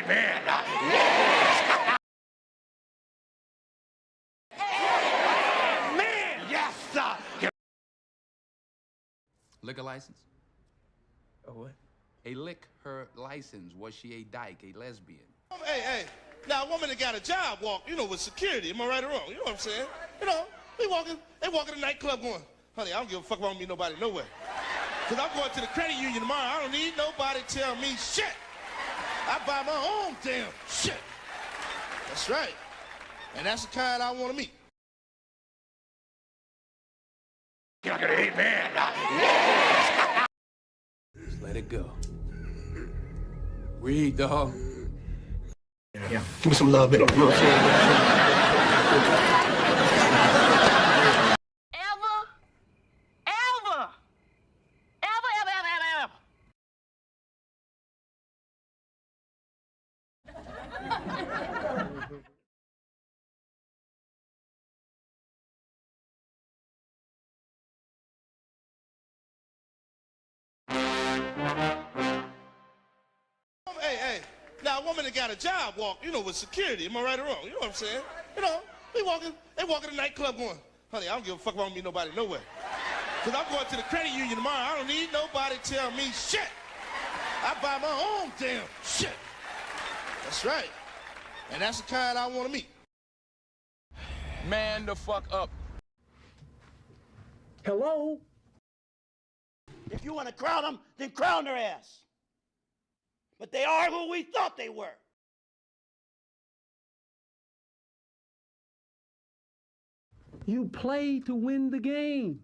Amen. Man, yes, sir. Liquor license? A what? A liquor license. Was she a dyke, a lesbian? Hey. Now, a woman that got a job walk, with security. Am I right or wrong? You know what I'm saying? They walking the nightclub going, honey, I don't give a fuck about me nobody nowhere. Because I'm going to the credit union tomorrow. I don't need nobody to tell me shit. I buy my own damn shit. That's right. And that's the kind I want to meet. Amen. Just let it go. Read, dog. Yeah. Give me some love, baby. You know what I'm saying? Hey. Now, a woman that got a job walk, with security. Am I right or wrong? You know what I'm saying? They walking the nightclub going, honey, I don't give a fuck about me nobody nowhere. Because I'm going to the credit union tomorrow. I don't need nobody to tell me shit. I buy my own damn shit. That's right. And that's the kind I want to meet. Man the fuck up. Hello? If you want to crown them, then crown their ass. But they are who we thought they were. You play to win the game.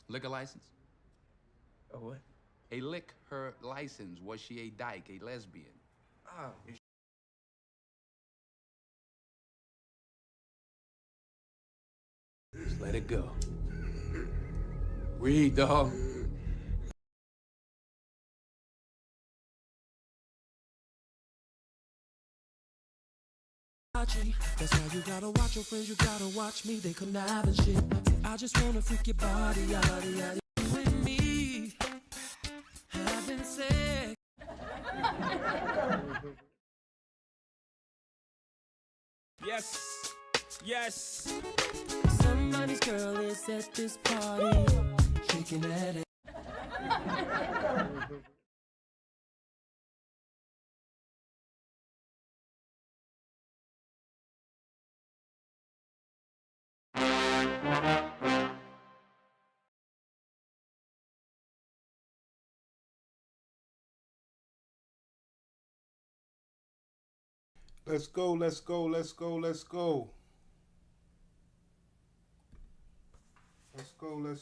Liquor license? A what? A liquor license. Was she a dyke, a lesbian? Ah, Just let it go. Read, dog. That's why you gotta watch your friends, you gotta watch me, they connive and shit. I just wanna freak your body, yada. With me, having sex. Yes. Somebody's girl is at this party, shaking at it. Let's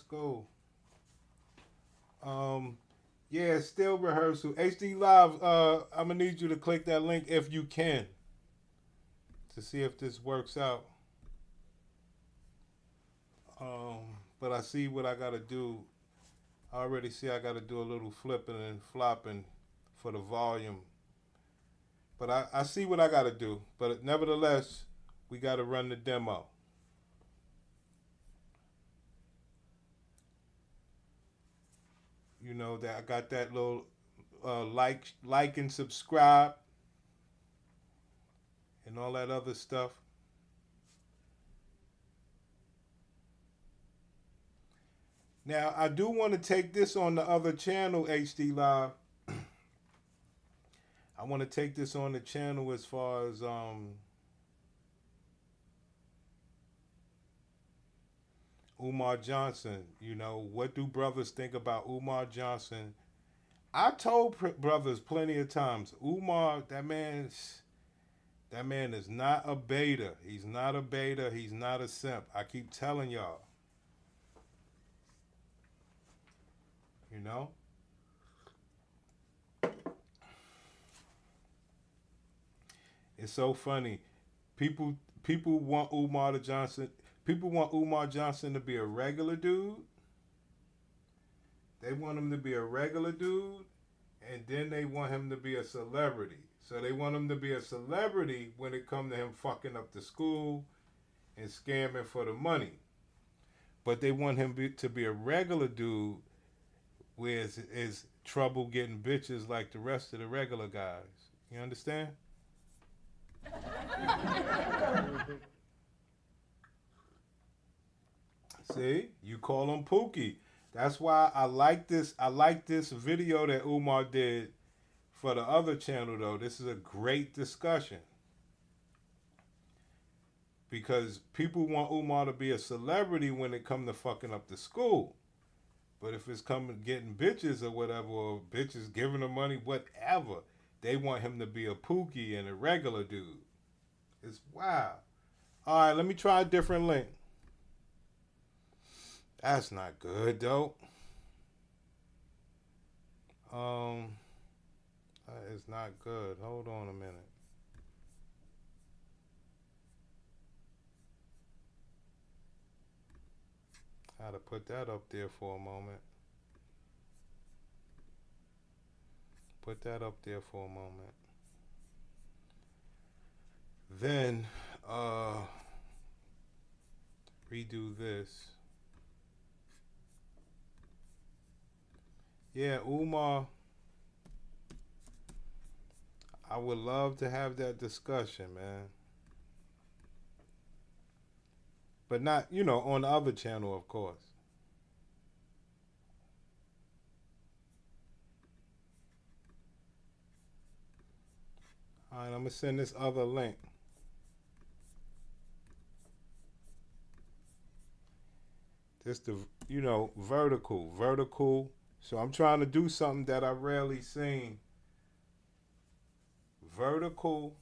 go. Yeah, still rehearsal. HD Live, I'm gonna need you to click that link if you can to see if this works out. But I see what I gotta do. I already see I gotta do a little flipping and flopping for the volume. But I see what I gotta do. But nevertheless, we gotta run the demo. You know that I got that little like and subscribe and all that other stuff. Now I do want to take this on the other channel, HD Live. I want to take this on the channel as far as Umar Johnson. You know, what do brothers think about Umar Johnson? I told brothers plenty of times, Umar, that man is not a beta. He's not a beta. He's not a simp. I keep telling y'all. You know? It's so funny. People want Umar Johnson. People want Umar Johnson to be a regular dude. They want him to be a regular dude, and then they want him to be a celebrity. So they want him to be a celebrity when it comes to him fucking up the school and scamming for the money. But they want him to be a regular dude where is trouble getting bitches like the rest of the regular guys. You understand? See, you call him Pookie. That's why I like this. I like this video that Umar did for the other channel, though. This is a great discussion because people want Umar to be a celebrity when it come to fucking up the school. But if it's coming getting bitches or whatever, or bitches giving him money, whatever, they want him to be a Pookie and a regular dude. It's wild. All right, let me try a different link. That's not good, though. That is not good. Hold on a minute. I had to put that up there for a moment. Put that up there for a moment. Then, redo this. Yeah, Umar, I would love to have that discussion, man. But not, on the other channel, of course. All right, I'm going to send this other link. This the, vertical. So I'm trying to do something that I rarely seen. Vertical,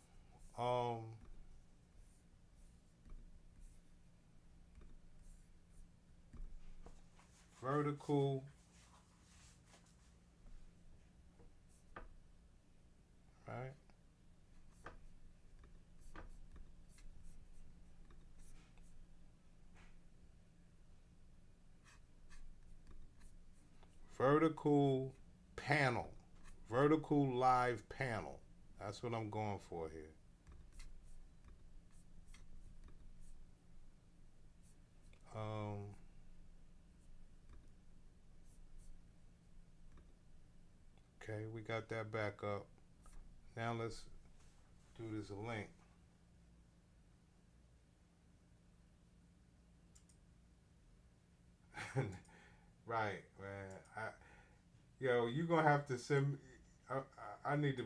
vertical, right? Vertical panel, vertical live panel. That's what I'm going for here. Okay, we got that back up. Now let's do this link. Right, man. You're gonna have to send me. I need to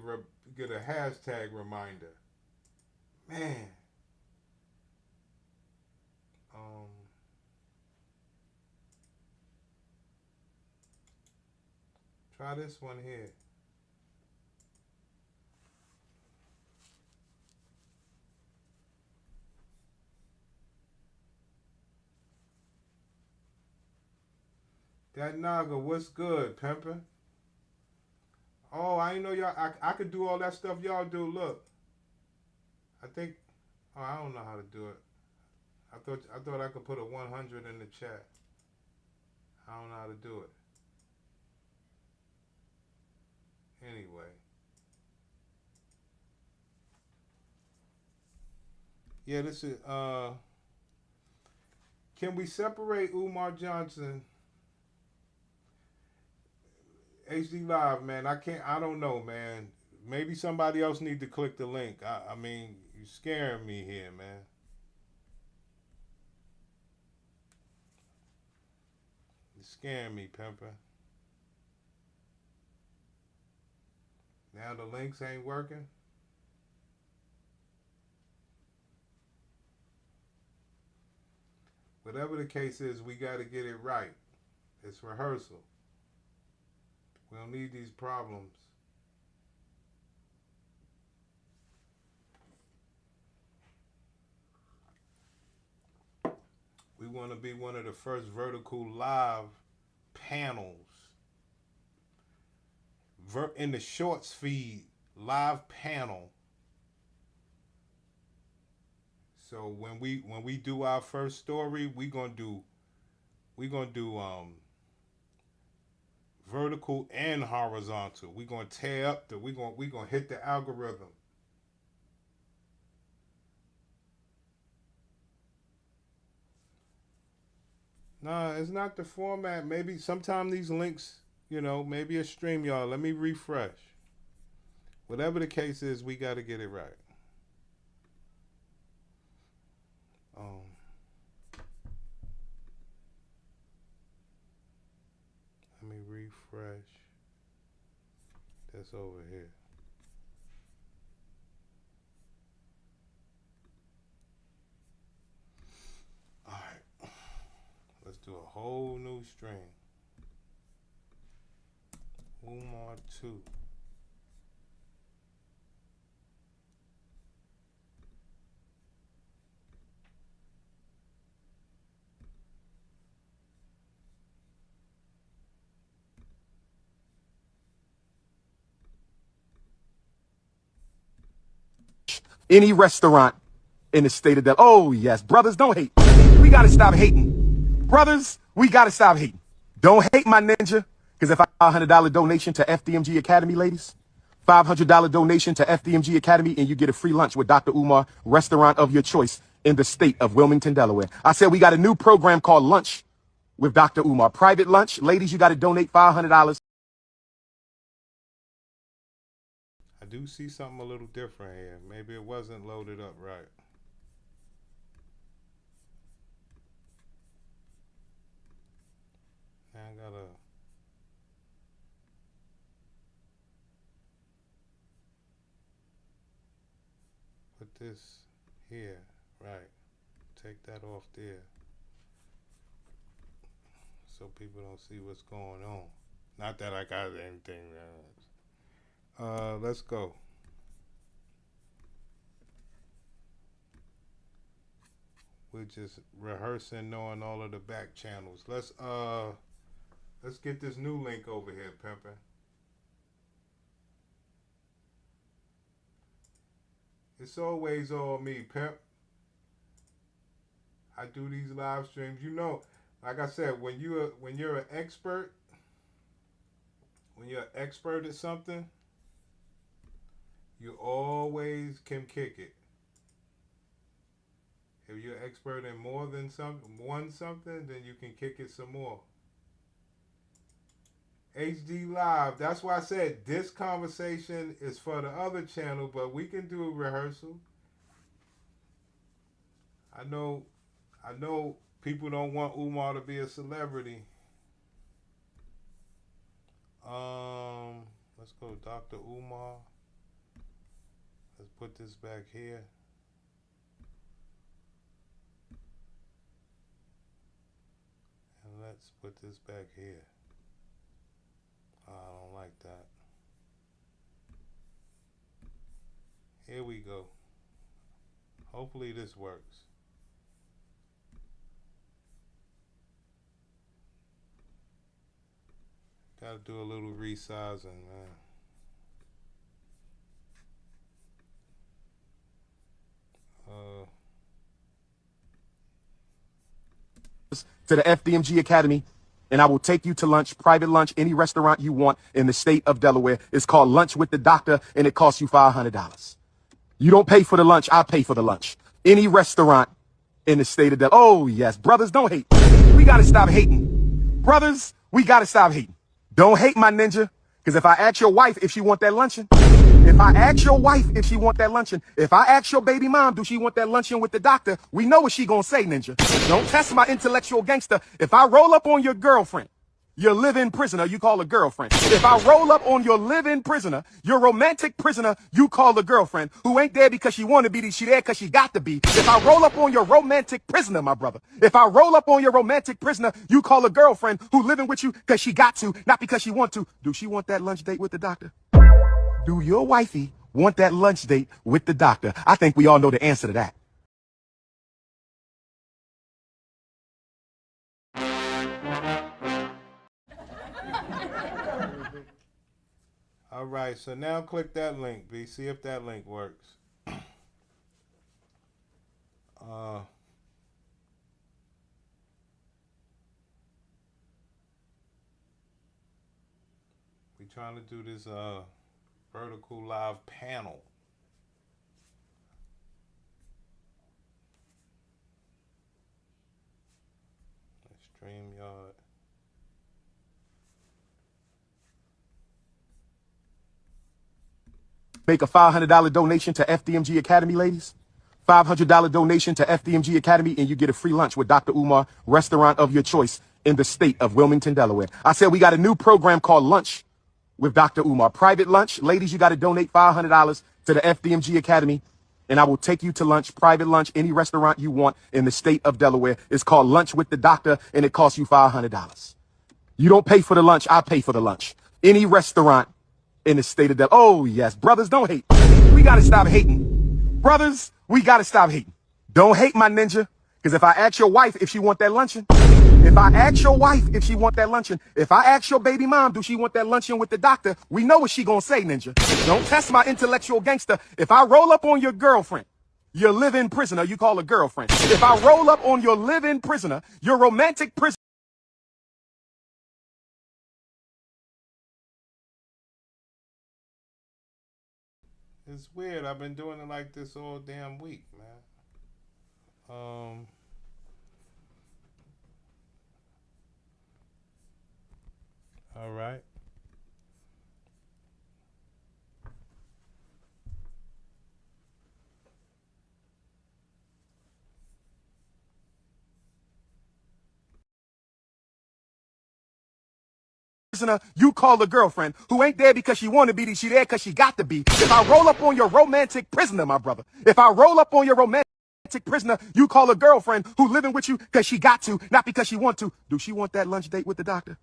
get a hashtag reminder. Man. Try this one here. That Naga, what's good, pimpin'? Oh, I didn't know y'all. I could do all that stuff y'all do. Look, I think. Oh, I don't know how to do it. I thought I could put a 100 in the chat. I don't know how to do it. Anyway. Yeah, this is. Can we separate Umar Johnson? HD Live, man. I don't know, man. Maybe somebody else need to click the link. I mean, you're scaring me here, man. You're scaring me, pimpin'. Now the links ain't working. Whatever the case is, we got to get it right. It's rehearsal. We don't need these problems. We want to be one of the first vertical live panels. In the shorts feed, live panel. So when we do our first story, we gonna do vertical and horizontal. We gonna tear up we gonna hit the algorithm. Nah, it's not the format. Maybe sometime these links you know, maybe a StreamYard. Let me refresh. Whatever the case is, we got to get it right. Let me refresh this over here. All right. Let's do a whole new stream. Umar 2. Any restaurant in the state of Delaware. Oh, yes. Brothers, don't hate. We got to stop hating. Brothers, we got to stop hating. Don't hate my ninja, because if I $100 donation to FDMG Academy, ladies, $500 donation to FDMG Academy, and you get a free lunch with Dr. Umar, restaurant of your choice in the state of Wilmington, Delaware. I said we got a new program called Lunch with Dr. Umar. Private lunch. Ladies, you got to donate $500. I do see something a little different here. Maybe it wasn't loaded up right. Now I gotta put this here, right? Take that off there so people don't see what's going on. Not that I got anything. Let's go. We're just rehearsing, knowing all of the back channels. Let's get this new link over here, Pimpin'. It's always all me, Pimp. I do these live streams. You know, like I said, when you're an expert, when you're an expert at something, you always can kick it. If you're expert in more than something, then you can kick it some more. HD Live. That's why I said this conversation is for the other channel, but we can do a rehearsal. I know people don't want Umar to be a celebrity. Let's go Dr. Umar. Let's put this back here. And let's put this back here. I don't like that. Here we go. Hopefully this works. Gotta do a little resizing, man. To the FDMG Academy, and I will take you to lunch, private lunch, any restaurant you want in the state of Delaware. It's called Lunch with the Doctor, and it costs you $500. You don't pay for the lunch, I pay for the lunch. Any restaurant in the state of Delaware. Oh, yes. Brothers, don't hate. We got to stop hating. Brothers, we got to stop hating. Don't hate my ninja, because if I ask your wife if she want that luncheon, if I ask your wife if she want that luncheon, if I ask your baby mom, do she want that luncheon with the doctor, we know what she gonna say, ninja. Don't test my intellectual gangster. If I roll up on your girlfriend, your live-in prisoner, you call a girlfriend. If I roll up on your live-in prisoner, your romantic prisoner, you call a girlfriend, who ain't there because she want to be, she there because she got to be. If I roll up on your romantic prisoner, my brother, if I roll up on your romantic prisoner, you call a girlfriend who living with you because she got to, not because she want to. Do she want that lunch date with the doctor? Do your wifey want that lunch date with the doctor? I think we all know the answer to that. All right, so now click that link, B. See if that link works. We trying to do this vertical live panel. StreamYard. make a $500 donation to FDMG Academy, ladies. $500 donation to FDMG Academy, and you get a free lunch with Dr. Umar, restaurant of your choice in the state of Wilmington, Delaware. I said we got a new program called Lunch with Dr. Umar. Private lunch. Ladies, you got to donate $500 to the FDMG Academy, and I will take you to lunch, private lunch, any restaurant you want in the state of Delaware. It's called Lunch with the Doctor, and it costs you $500. You don't pay for the lunch. I pay for the lunch. Any restaurant in the state of Delaware. Oh, yes. Brothers, don't hate. We got to stop hating. Brothers, we got to stop hating. Don't hate my ninja, because if I ask your wife if she want that luncheon, if I ask your wife if she want that luncheon, if I ask your baby mom, do she want that luncheon with the doctor, we know what she gonna say, ninja. Don't test my intellectual gangster. If I roll up on your girlfriend, your live-in prisoner, you call her girlfriend. If I roll up on your live-in prisoner, your romantic prisoner, It's weird. I've been doing it like this all damn week, man. All right. you call the girlfriend who ain't there because she want to be, she there because she got to be. If I roll up on your romantic prisoner, my brother, if I roll up on your romantic prisoner, you call a girlfriend who living with you because she got to, not because she want to. Do she want that lunch date with the doctor?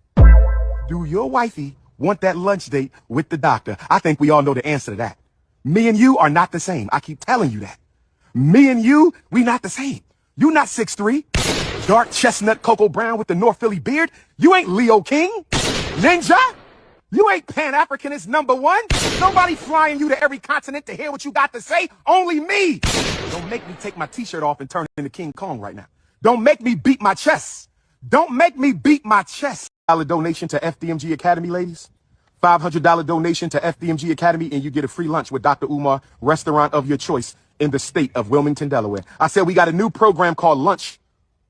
Do your wifey want that lunch date with the doctor? I think we all know the answer to that. Me and you are not the same. I keep telling you that. Me and you, we not the same. You not 6'3", dark chestnut cocoa brown with the North Philly beard. You ain't Leo King. Ninja, you ain't Pan-Africanist #1. Nobody flying you to every continent to hear what you got to say. Only me. Don't make me take my t-shirt off and turn into King Kong right now. Don't make me beat my chest. Don't make me beat my chest. Donation to FDMG Academy, ladies. $500 donation to FDMG Academy, and you get a free lunch with Dr. Umar, restaurant of your choice in the state of Wilmington, Delaware. I said we got a new program called Lunch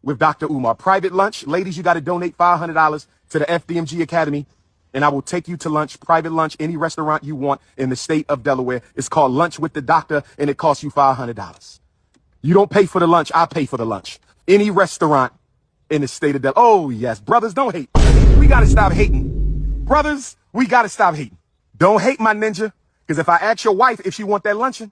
with Dr. Umar. Private lunch. Ladies, you got to donate $500 to the FDMG Academy, and I will take you to lunch, private lunch, any restaurant you want in the state of Delaware. It's called Lunch with the Doctor, and it costs you $500. You don't pay for the lunch. I pay for the lunch. Any restaurant in the state of Delaware. Oh, yes. Brothers, don't hate. We got to stop hating. Brothers, we got to stop hating. Don't hate my ninja, because if I ask your wife if she want that luncheon,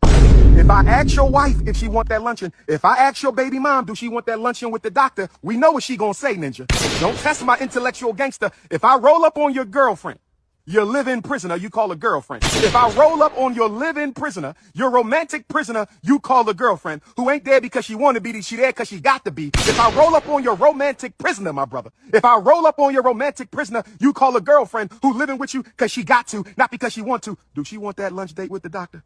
if I ask your wife if she want that luncheon, if I ask your baby mom, do she want that luncheon with the doctor, we know what she gonna say, ninja. Don't test my intellectual gangster. If I roll up on your girlfriend, your live-in prisoner, you call a girlfriend. If I roll up on your live-in prisoner, your romantic prisoner, you call a girlfriend who ain't there because she want to be, she there because she got to be. If I roll up on your romantic prisoner, my brother, if I roll up on your romantic prisoner, you call a girlfriend who living with you because she got to, not because she want to. Do she want that lunch date with the doctor?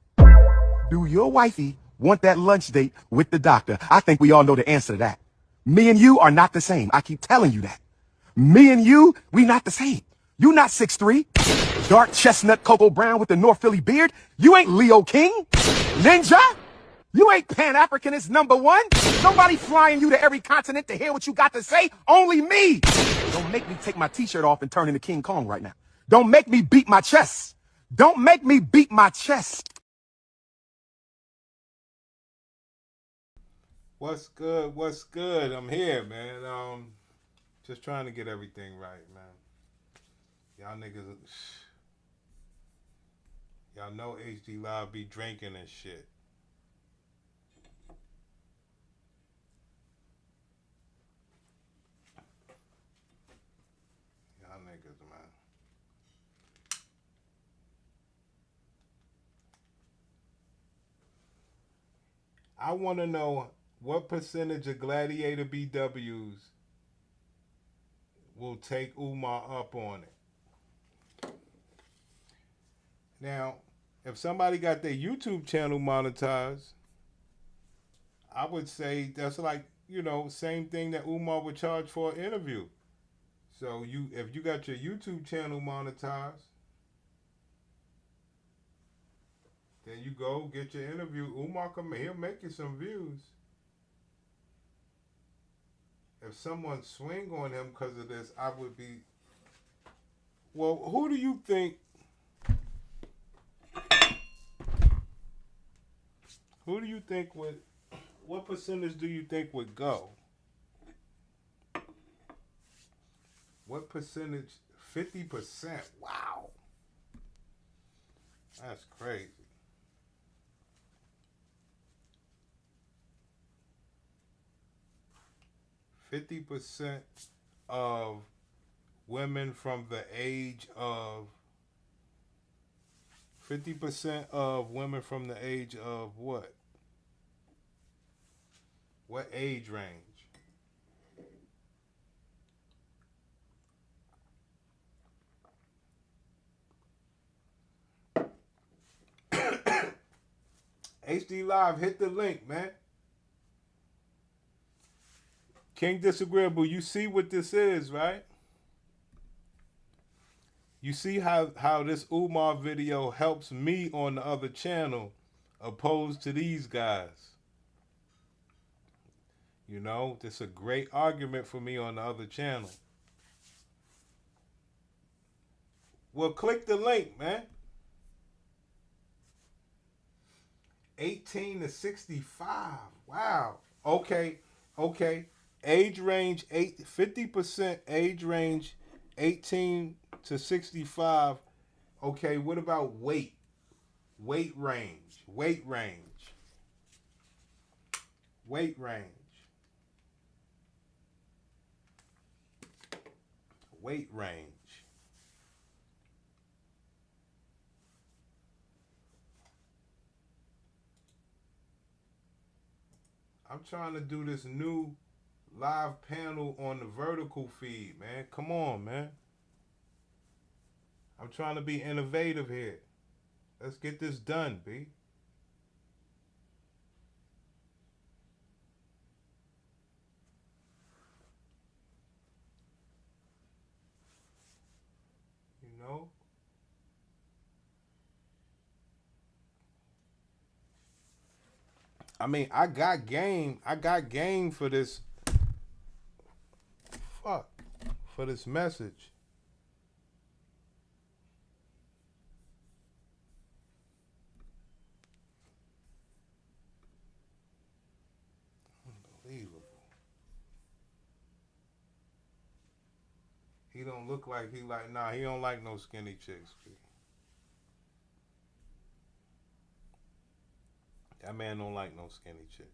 Do your wifey want that lunch date with the doctor? I think we all know the answer to that. Me and you are not the same. I keep telling you that. Me and you, we not the same. You not 6'3", dark chestnut cocoa brown with the North Philly beard. You ain't Leo King. Ninja, you ain't Pan-Africanist #1. Nobody flying you to every continent to hear what you got to say. Only me. Don't make me take my t-shirt off and turn into King Kong right now. Don't make me beat my chest. Don't make me beat my chest. What's good? What's good? I'm here, man. Just trying to get everything right, man. Y'all niggas, y'all know HD Live be drinking and shit. Y'all niggas, man. I want to know what percentage of Gladiator BWs will take Umar up on it. Now, if somebody got their YouTube channel monetized, I would say that's like, you know, same thing that Umar would charge for an interview. So if you got your YouTube channel monetized, then you go get your interview. Umar he'll make you some views. If someone swing on him because of this, I would be. Well, who do you think Who do you think would? What percentage do you think would go? What percentage? 50%. Wow. That's crazy. %50 of women from the age of 50% of women from the age of what? What age range? HD Live, hit the link, man. King Disagreeable, you see what this is, right? You see how this Umar video helps me on the other channel opposed to these guys. You know, this is a great argument for me on the other channel. Well, click the link, man. 18 to 65. Wow. Okay. Age range 50% age range 18 to 65. Okay, what about weight? Weight range. Weight range. I'm trying to do this new live panel on the vertical feed, man. Come on, man. I'm trying to be innovative here. Let's get this done, B. You know? I mean, I got game for this. For this message. Unbelievable. He don't look like he don't like no skinny chicks. That man don't like no skinny chicks.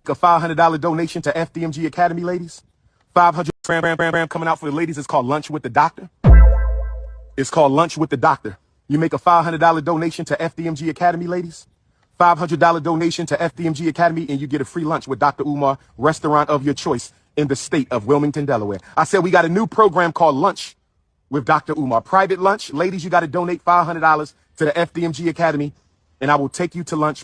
A $500 donation to FDMG Academy, ladies. 500 coming out for the ladies. It's called Lunch with the Doctor. It's called Lunch with the Doctor. You make a $500 donation to FDMG Academy, ladies. $500 donation to FDMG Academy, and you get a free lunch with Dr. Umar, restaurant of your choice in the state of Wilmington, Delaware. I said we got a new program called Lunch with Dr. Umar. Private lunch. Ladies, you got to donate $500 to the FDMG Academy, and I will take you to lunch.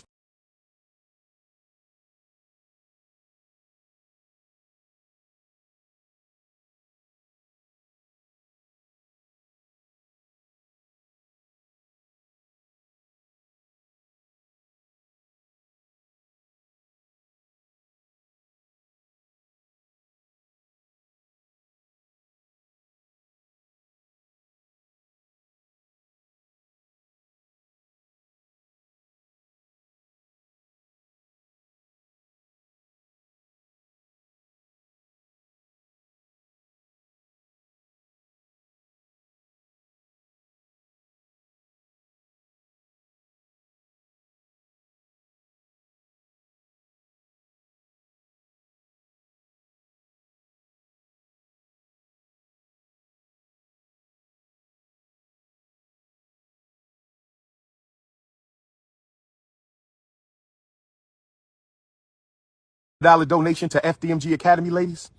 Donation to FDMG Academy, ladies.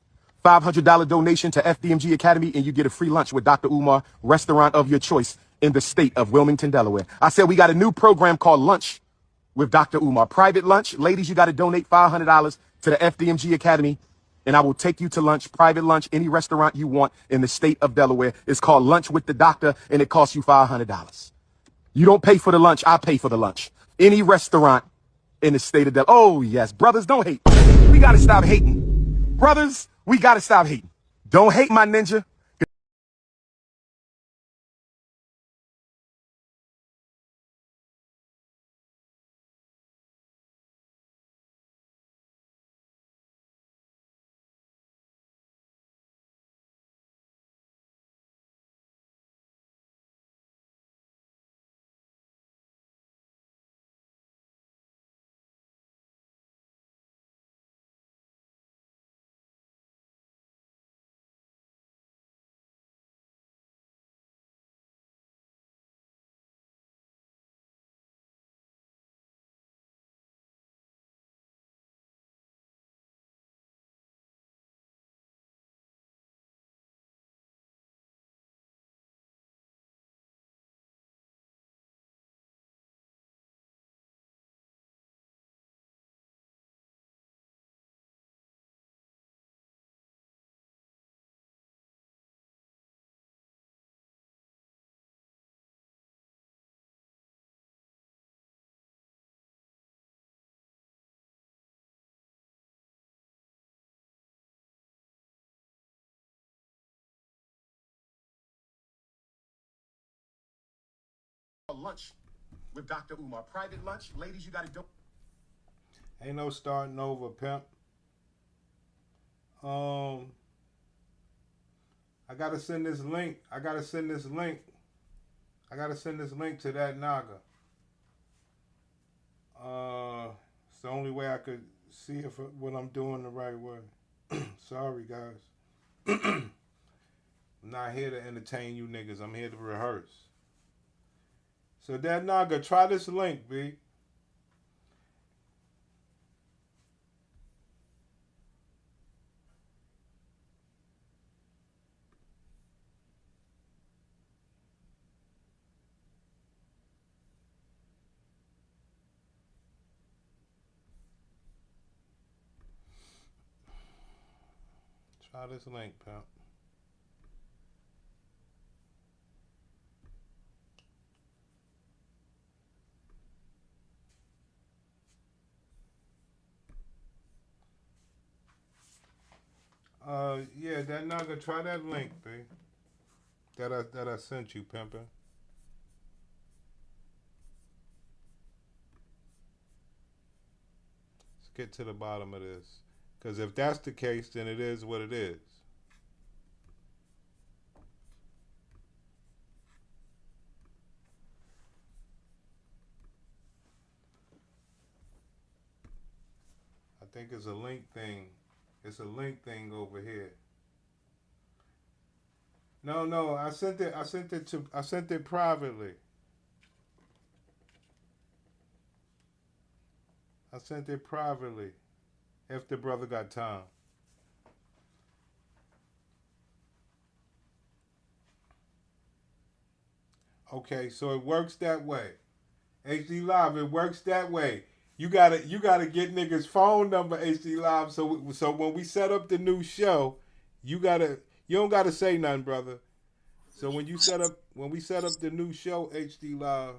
$500 donation to FDMG Academy, and you get a free lunch with Dr. Umar, restaurant of your choice in the state of Wilmington, Delaware. I said we got a new program called Lunch with Dr. Umar. Private lunch. Ladies, you got to donate $500 to the FDMG Academy, and I will take you to lunch, private lunch, any restaurant you want in the state of Delaware. It's called Lunch with the Doctor, and it costs you $500. You don't pay for the lunch. I pay for the lunch. Any restaurant in the state of Delaware. Oh, yes. Brothers, don't hate. We got to stop hating. Brothers, we got to stop hating. Don't hate my ninja. Lunch with Dr. Umar. Private lunch. Ladies, you got to do. Ain't no starting over, pimp. I gotta send this link. I gotta send this link to that Naga. It's the only way I could see if what I'm doing the right way. Sorry, guys. I'm not here to entertain you niggas. I'm here to rehearse. So that Naga, try this link, B. Try this link, pimp. Yeah, that Naga, try that link, B. That I sent you, pimpin'. Let's get to the bottom of this. Because if that's the case, then it is what it is. I think it's a link thing. It's a link thing over here. No, I sent it privately. I sent it privately. If the brother got time. Okay, so it works that way. HD Live, it works that way. You gotta get niggas' phone number, HD Live. So when we set up the new show, you don't gotta say nothing, brother. So when we set up the new show, HD Live,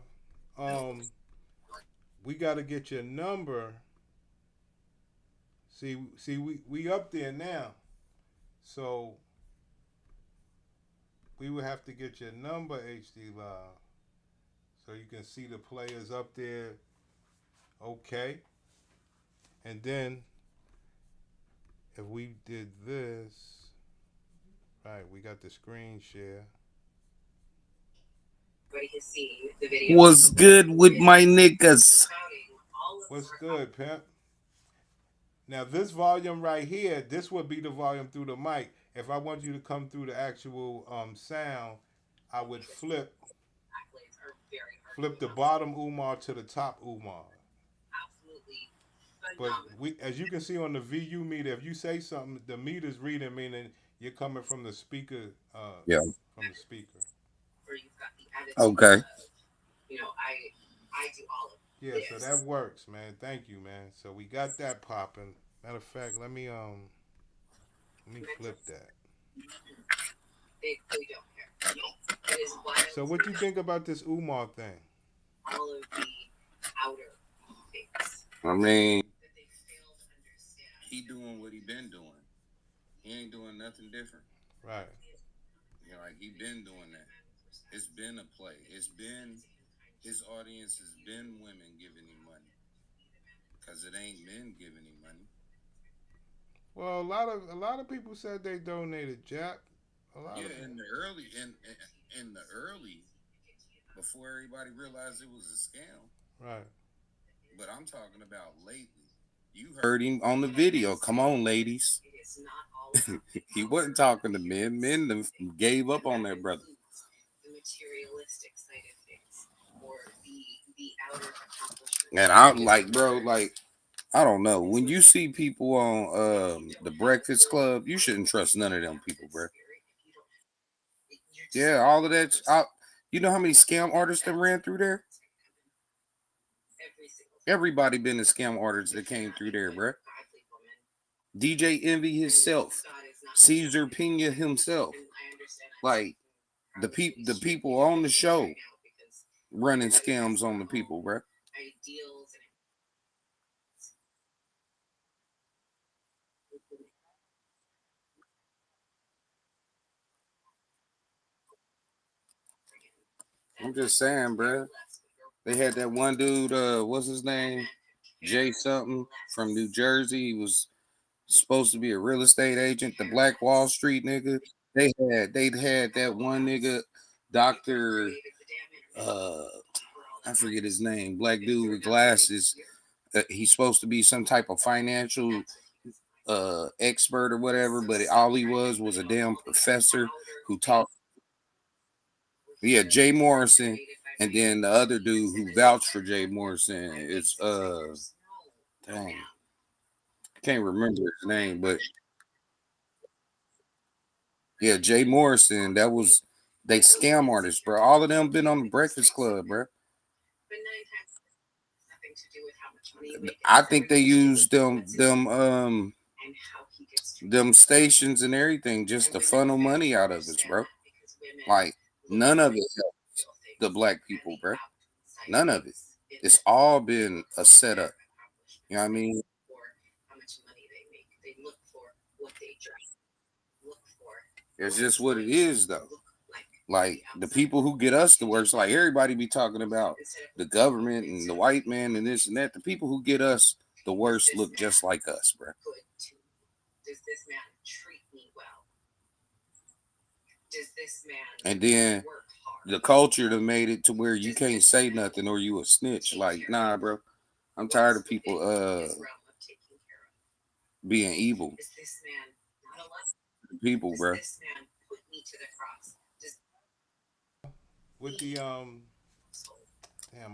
we gotta get your number. See, we up there now. So we would have to get your number, HD Live, so you can see the players up there. Okay. And then if we did this, right, we got the screen share. What's good with my niggas? What's good, pimp? Now this volume right here, this would be the volume through the mic. If I want you to come through the actual sound, I would flip the bottom Umar to the top Umar. But as you can see on the VU meter, if you say something, the meter's reading, meaning you're coming from the speaker. Yeah. From the speaker. Okay. I do all of yeah, this. So that works, man. Thank you, man. So we got that popping. Matter of fact, let me flip that. They don't care. It is wild. So what you think about this Umar thing? All of the outer things. I mean, he doing what he been doing. He ain't doing nothing different. Right. You know, like he been doing that. It's been a play. It's been his audience has been women giving him money. Cause it ain't men giving him money. Well, a lot of people said they donated, Jack. In the early, before everybody realized it was a scam. Right. But I'm talking about lately. You heard him on the video. Come on, ladies. He wasn't talking to men. Men gave up on their brother. The materialistic side of things, or the outer accomplishment. And I'm like, bro, like, I don't know. When you see people on the Breakfast Club, you shouldn't trust none of them people, bro. Yeah, all of that. You know how many scam artists that ran through there? Everybody been a scam artist that came through there, bro. DJ Envy himself, Caesar Pena himself, like the people on the show running scams on the people, bro. I'm just saying, bro. They had that one dude, what's his name? Jay something from New Jersey. He was supposed to be a real estate agent, the Black Wall Street nigga. They'd had that one nigga, Doctor I forget his name, black dude with glasses. He's supposed to be some type of financial expert or whatever, but all he was a damn professor who taught. Yeah, Jay Morrison, and then the other dude who vouched for Jay Morrison is dang, can't remember his name, but yeah, Jay Morrison. That was they scam artists, bro. All of them been on the Breakfast Club, bro. I think they used them stations and everything just to funnel money out of us, bro. Like none of it helps the black people, bro. None of it. It's all been a setup. You know what I mean? It's just what it is, though. Like the people who get us the worst, like everybody be talking about the government and the white man and this and that. The people who get us the worst look just like us, bro. And then the culture that made it to where you can't say nothing or you a snitch. Like, nah, bro. I'm tired of people being evil. People, bro. With the damn,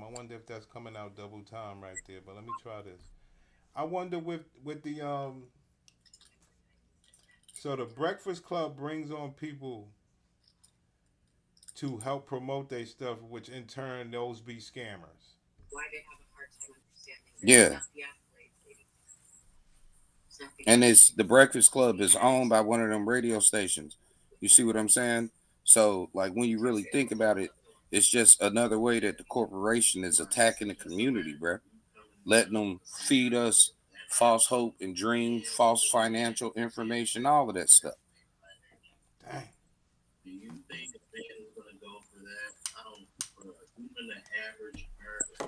I wonder if that's coming out double time right there. But let me try this. I wonder with the so the Breakfast Club brings on people to help promote their stuff, which in turn those be scammers. Yeah. And it's the Breakfast Club is owned by one of them radio stations. You see what I'm saying? So, like, when you really think about it, it's just another way that the corporation is attacking the community, bro. Letting them feed us false hope and dreams, false financial information, all of that stuff. Dang.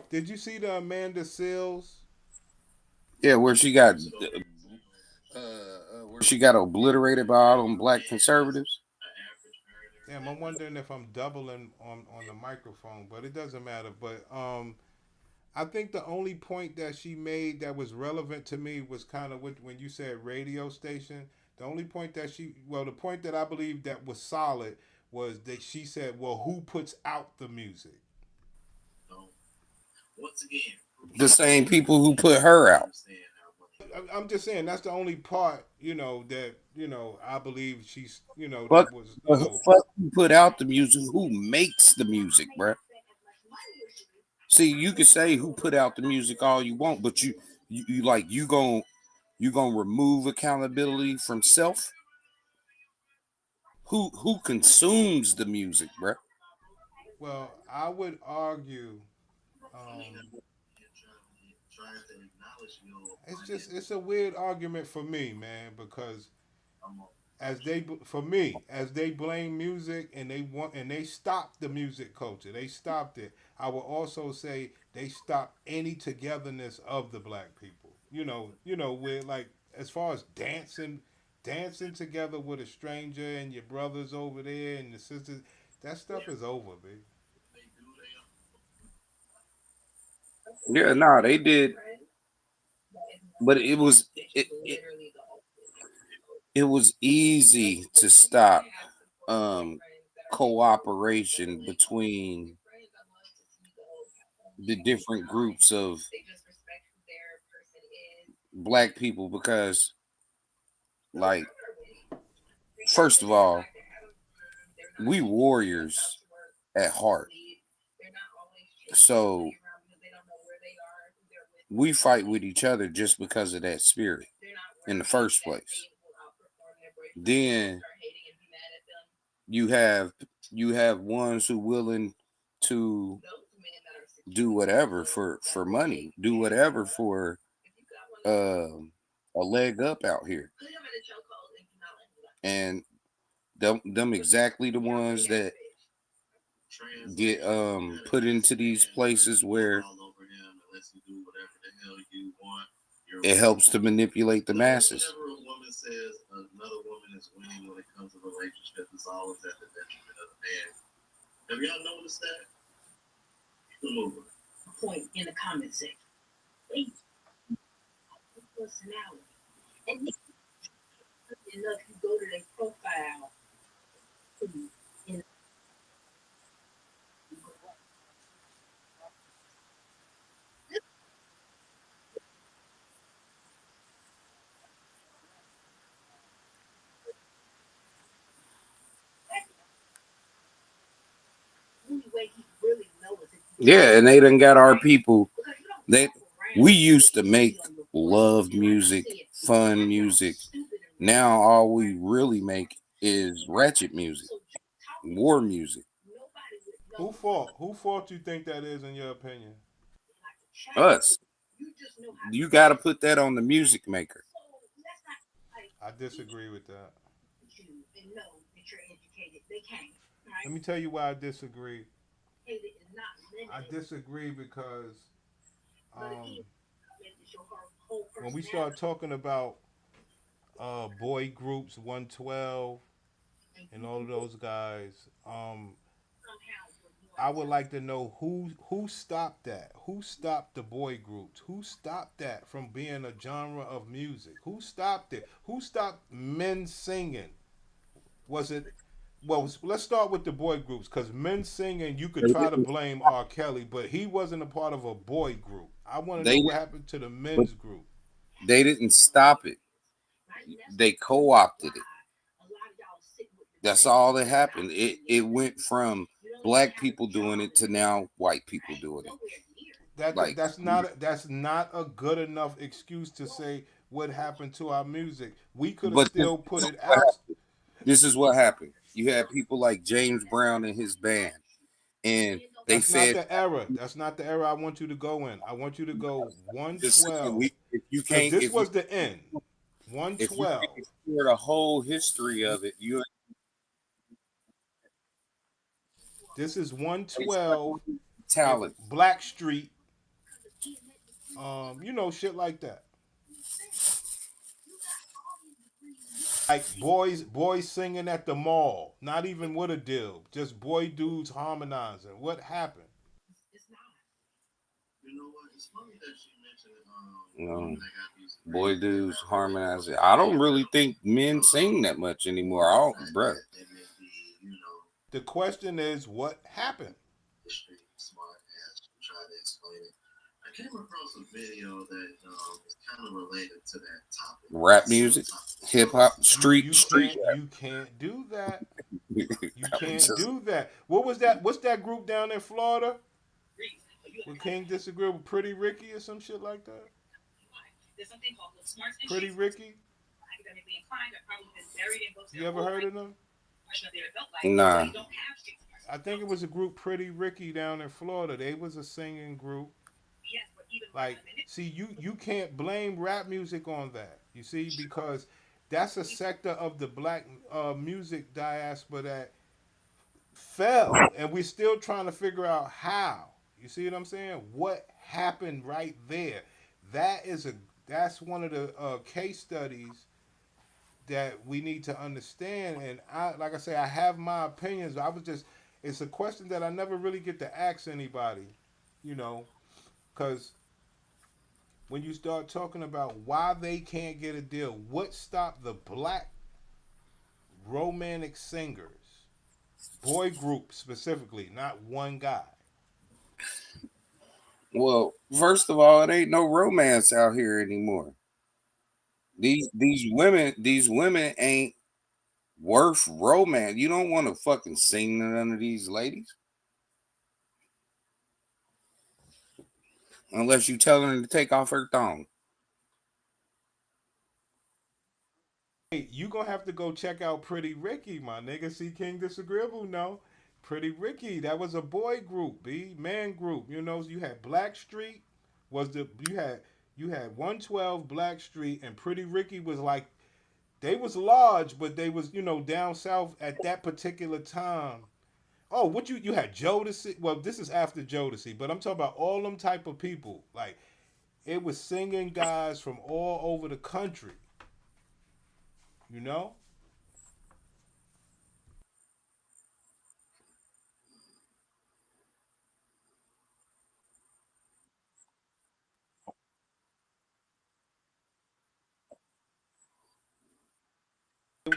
Did you see the Amanda Seals? Yeah, where she got obliterated by all them black conservatives. Damn, I'm wondering if I'm doubling on the microphone, but it doesn't matter. But I think the only point that she made that was relevant to me was kind of when you said radio station. The only point that the point that I believe that was solid was that she said, well, who puts out the music? The same people who put her out. I'm just saying that's the only part, that, I believe she's, Fuck, that was, fuck who put out the music, who makes the music, bro. See, you can say who put out the music all you want, but you gonna remove accountability from self. Who consumes the music, bro? well, I would argue, it's a weird argument for me, man, because as they blame music and they stop the music culture, they stopped it. I will also say they stopped any togetherness of the black people. Where like as far as dancing together with a stranger and your brothers over there and your sisters, that stuff is over, baby. Yeah, nah, they did, but it was easy to stop cooperation between the different groups of black people because, like, first of all, we warriors at heart. So we fight with each other just because of that spirit in the first place. Then you have ones who willing to do whatever for money, do whatever for a leg up out here, and them exactly the ones that get put into these places where it helps to manipulate the masses. Point in the comment section. Personality. And enough, you go to their profile. Yeah, and they done got our people. We used to make love music, fun music. Now all we really make is ratchet music, war music. Who fault? Who fault you think that is in your opinion? Us. You got to put that on the music maker. I disagree with that. Let me tell you why I disagree. I disagree because when we start talking about boy groups, 112, and all of those guys, I would like to know who stopped that. Who stopped the boy groups? Who stopped that from being a genre of music? Who stopped it? Who stopped men singing? Was it? Well, let's start with the boy groups, because men singing, you could try to blame R. Kelly, but he wasn't a part of a boy group. I want to know what happened to the men's group. They didn't stop it. They co-opted it. That's all that happened. It went from black people doing it to now white people doing it. That's not a good enough excuse to say what happened to our music. We could have still put it out. This is what happened. You had people like James Brown and his band, and they Not the era. That's not the era I want you to go in. I want you to go 112. Because this was the end. 112. If you explore the whole history of it, this is 112. Talent. Black Street. Shit like that. Like boys singing at the mall, not even with a deal, just boy dudes harmonizing. What happened? Boy dudes harmonizing. I don't really think men sing that much anymore. Bruh. The question is, what happened? I came across a video that is kind of related to that topic. Rap music, hip hop, street. You can't do that. You can't do that. What was that? What's that group down in Florida? With King disagree with Pretty Ricky or some shit like that? Pretty Ricky? You ever heard of them? Nah. I think it was a group, Pretty Ricky, down in Florida. They was a singing group. Like, see, you can't blame rap music on that. You see, because that's a sector of the black music diaspora that fell, and we're still trying to figure out how. You see what I'm saying? What happened right there? That's one of the case studies that we need to understand. And like I say, I have my opinions. It's a question that I never really get to ask anybody, because when you start talking about why they can't get a deal, what stopped the black romantic singers, boy group specifically, not one guy? Well, first of all, it ain't no romance out here anymore. These women ain't worth romance. You don't want to fucking sing to none of these ladies unless you telling her to take off her thong. Hey, you gonna have to go check out Pretty Ricky, my nigga. See King Disagreeable? No. Pretty Ricky, that was a boy group, man group. You had Black Street, you had 112 Black Street, and Pretty Ricky was like, they was large, but they was, down south at that particular time. Oh, what you had Jodeci? Well, this is after Jodeci, but I'm talking about all them type of people. Like it was singing guys from all over the country. You know,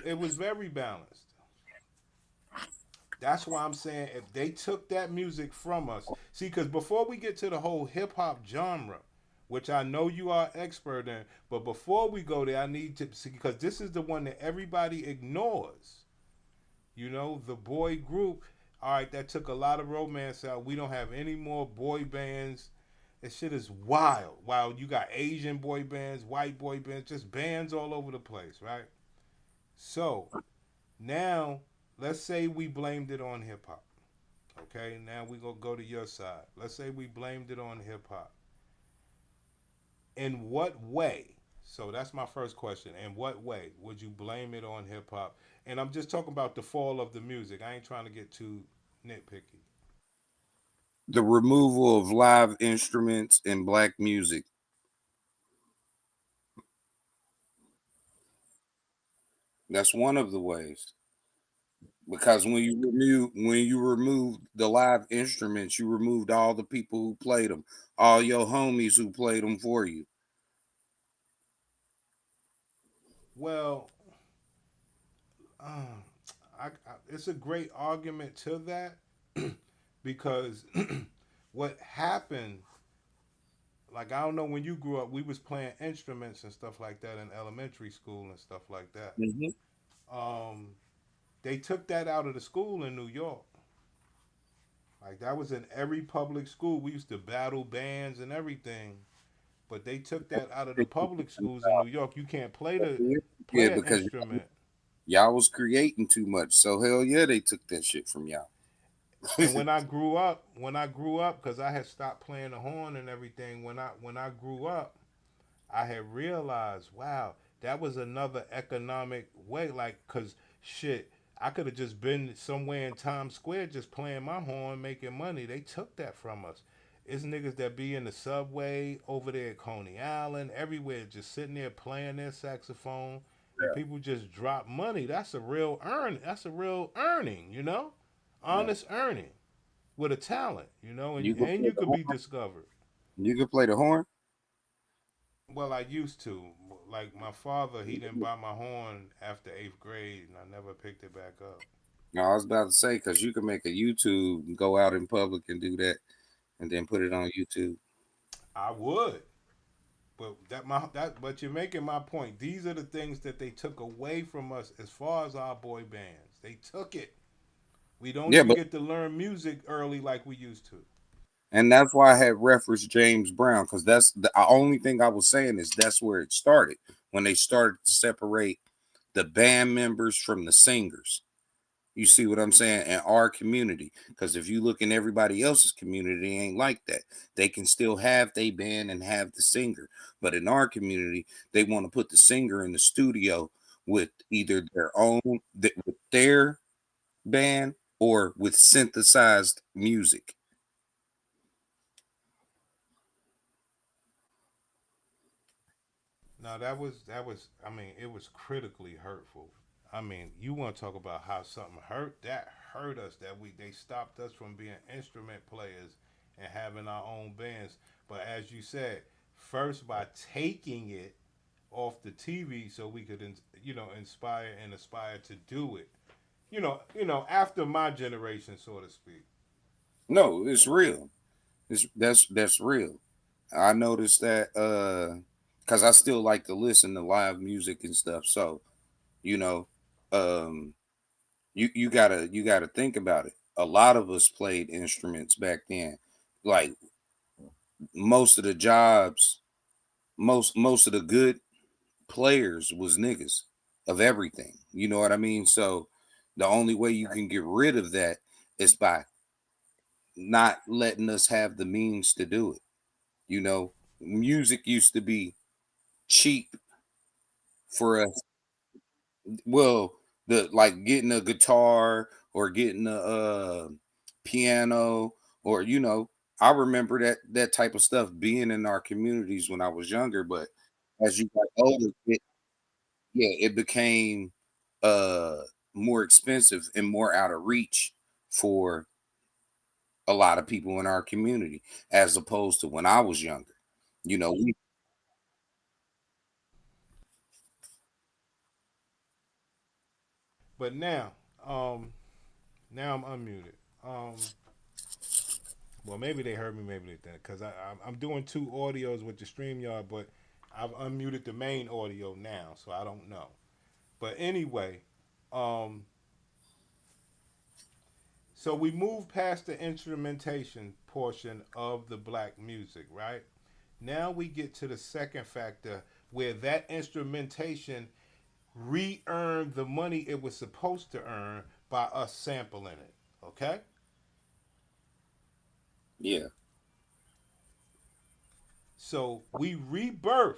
it was very balanced. That's why I'm saying if they took that music from us, see, because before we get to the whole hip hop genre, which I know you are expert in, but before we go there, I need to see because this is the one that everybody ignores. You know, the boy group. All right, that took a lot of romance out. We don't have any more boy bands. This shit is wild. Wild. You got Asian boy bands, white boy bands, just bands all over the place, right? So now, let's say we blamed it on hip hop. Okay, now we gonna go to your side. Let's say we blamed it on hip hop. In what way? So that's my first question. In what way would you blame it on hip hop? And I'm just talking about the fall of the music. I ain't trying to get too nitpicky. The removal of live instruments in black music. That's one of the ways. Because when you remove the live instruments, you removed all the people who played them, all your homies who played them for you. Well, uh, it's a great argument to that because what happened, like I don't know when you grew up, we was playing instruments and stuff like that in elementary school and stuff like that. Hmm. Um, they took that out of the school in New York. Like that was in every public school. We used to battle bands and everything, but they took that out of the public schools in New York. You can't Yeah, play an because instrument. y'all was creating too much. So hell yeah, they took that shit from y'all. And when I grew up, because I had stopped playing the horn and everything. When I grew up, I had realized, wow, that was another economic way. Like, cause shit, I could have just been somewhere in Times Square just playing my horn, making money. They took that from us. It's niggas that be in the subway over there at Coney Island, everywhere, just sitting there playing their saxophone, and people just drop money. That's a real earn. That's a real earning, Yeah. honest earning with a talent, and You could play you the could be horn. discovered. You could play the horn. Well, I used to. Like my father, he didn't buy my horn after eighth grade, and I never picked it back up. No, I was about to say because you can make a YouTube and go out in public and do that, and then put it on YouTube. I would, but but you're making my point. These are the things that they took away from us as far as our boy bands. They took it. We don't Yeah, even but get to learn music early like we used to. and that's why I had referenced James Brown because that's the only thing I was saying is that's where it started when they started to separate the band members from the singers. You see what I'm saying? In our community, because if you look in everybody else's community, it ain't like that. They can still have their band and have the singer, but in our community, they want to put the singer in the studio with either with their band or with synthesized music. Now that was I mean, it was critically hurtful. I mean, you want to talk about how something hurt? That hurt us that they stopped us from being instrument players and having our own bands. But as you said, first by taking it off the TV so we could inspire and aspire to do it. After my generation, so to speak. No, it's real. That's real. I noticed that because I still like to listen to live music and stuff. So you know, um, you gotta think about it. A lot of us played instruments back then. Like most of the jobs, most of the good players was niggas of everything. You know what I mean? So the only way you can get rid of that is by not letting us have the means to do it. You know, music used to be cheap for us. Well, the like getting a guitar or getting a piano, or I remember that type of stuff being in our communities when I was younger. But as you got older, it became uh more expensive and more out of reach for a lot of people in our community, as opposed to when I was younger. You know, we But now I'm unmuted. Well, maybe they heard me, maybe they didn't, because I'm doing two audios with the StreamYard, but I've unmuted the main audio now, so I don't know. But anyway, um, so we moved past the instrumentation portion of the black music, right? Now we get to the second factor where that instrumentation re-earned the money it was supposed to earn by us sampling it. Okay? yeah. So we rebirthed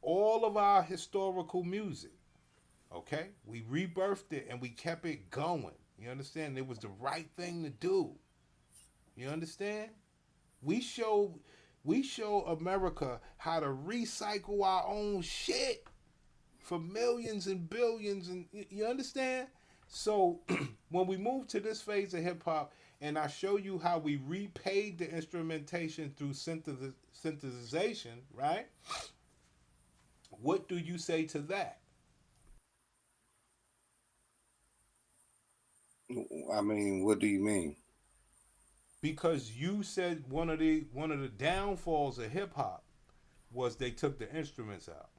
all of our historical music. Okay? We rebirthed it and we kept it going. You understand? It was the right thing to do. You understand? We show we show America how to recycle our own shit for millions and billions, and you understand? So when we move to this phase of hip hop and I show you how we repaid the instrumentation through synthesization, right? What do you say to that? I mean, what do you mean? Because you said one of the downfalls of hip hop was they took the instruments out.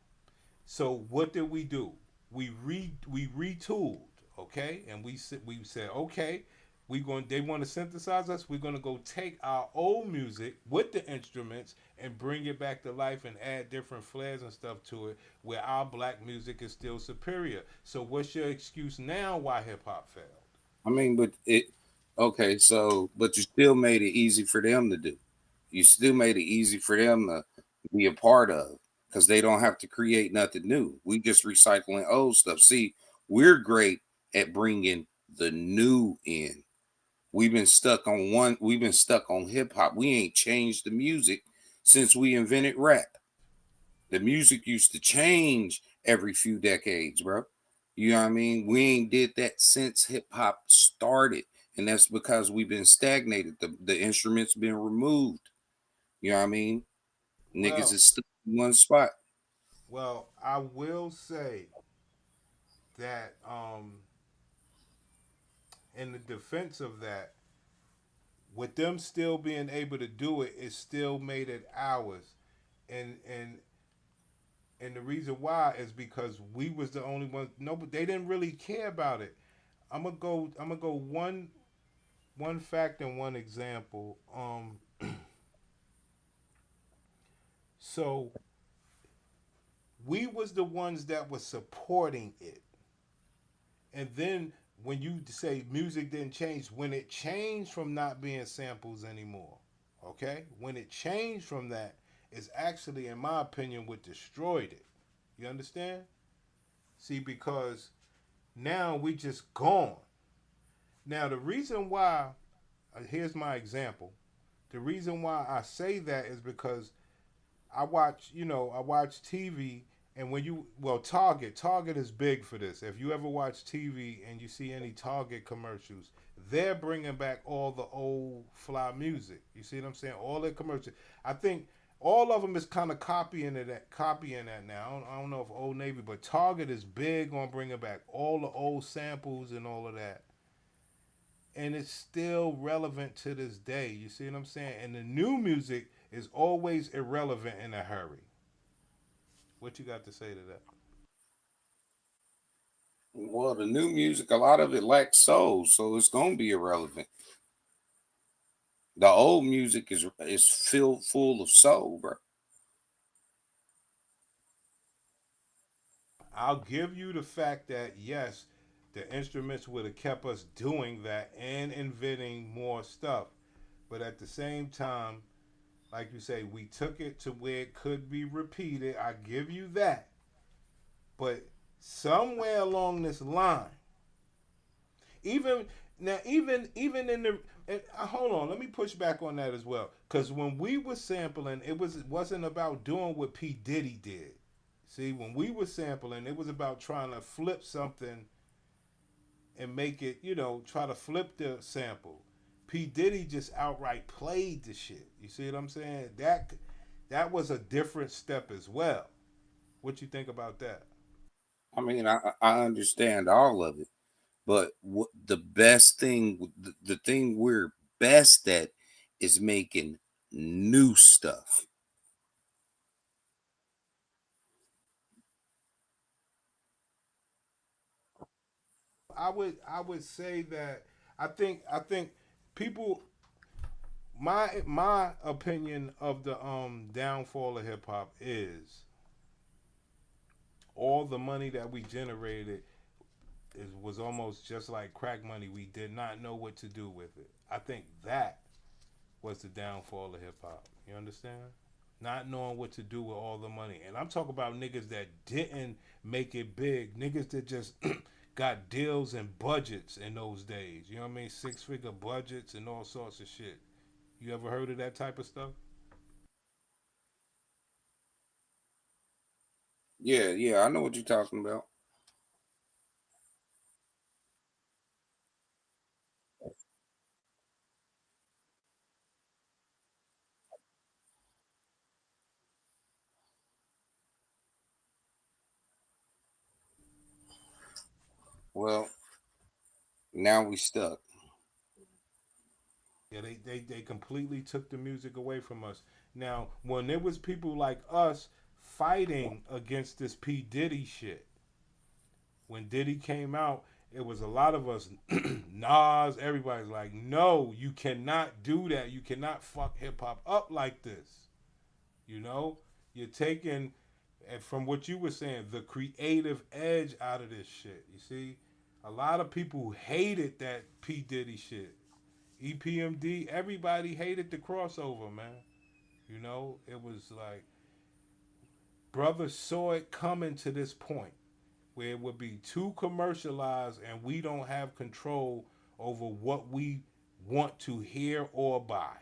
So what did we do? We retooled, okay, and we said okay, they want to synthesize us. We're going to go take our old music with the instruments and bring it back to life and add different flares and stuff to it, where our black music is still superior. So what's your excuse now why hip hop failed? I mean, but okay, so, but you still made it easy for them to do. You still made it easy for them to be a part of, because they don't have to create nothing new. We just recycling old stuff. See, we're great at bringing the new in. We've been stuck on hip hop. We ain't changed the music since we invented rap. The music used to change every few decades, bro. You know what I mean? We ain't did that since hip hop started. And that's because we've been stagnated. The instruments been removed. You know what I mean? Niggas Well, is stuck in one spot. I will say that in the defense of that, with them still being able to do it, it still made it ours. And the reason why is because we was the only ones. No, but they didn't really care about it. I'm gonna go one fact and one example. So we was the ones that was supporting it. And then when you say music didn't change, when it changed from not being samples anymore, okay? When it changed from that, is actually, in my opinion, what destroyed it. You understand? See, because now we just gone. Now the reason why, here's my example. The reason why I say that is because I watch TV, and when Target is big for this. If you ever watch TV and you see any Target commercials, they're bringing back all the old fly music. You see what I'm saying? All their commercials. I think all of them is kind of copying that now. I don't know if Old Navy, but Target is big on bringing back all the old samples and all of that. And it's still relevant to this day. You see what I'm saying? And the new music is always irrelevant in a hurry. What you got to say to that? Well, the new music, a lot of it lacks soul, so it's gonna be irrelevant. The old music is filled full of soul, bro. I'll give you the fact that yes, the instruments would have kept us doing that and inventing more stuff. But at the same time, like you say, we took it to where it could be repeated. I give you that. But somewhere along this line, even Now, even in the hold on, let me push back on that as well. Because when we were sampling, wasn't about doing what P Diddy did. See, when we were sampling, it was about trying to flip something and make it, try to flip the sample. P Diddy just outright played the shit. You see what I'm saying? That was a different step as well. What you think about that? I mean, I understand all of it, but the best thing, the thing we're best at, is making new stuff. I would say that I think people, my opinion of the downfall of hip hop is all the money that we generated was almost just like crack money. We did not know what to do with it. I think that was the downfall of hip hop. You understand? Not knowing what to do with all the money. And I'm talking about niggas that didn't make it big. Niggas that just got deals and budgets in those days. You know what I mean? 6-figure budgets and all sorts of shit. You ever heard of that type of stuff? Yeah, yeah, I know what you're talking about. Well, now we stuck. Yeah, they completely took the music away from us. Now, when there was people like us fighting against this P. Diddy shit, when Diddy came out, it was a lot of us, Nas, everybody's like, no, you cannot do that. You cannot fuck hip hop up like this. You know, you're taking, and from what you were saying, the creative edge out of this shit. You see, a lot of people hated that P Diddy shit. EPMD, everybody hated the crossover, man. You know, it was like brothers saw it coming to this point where it would be too commercialized and we don't have control over what we want to hear or buy.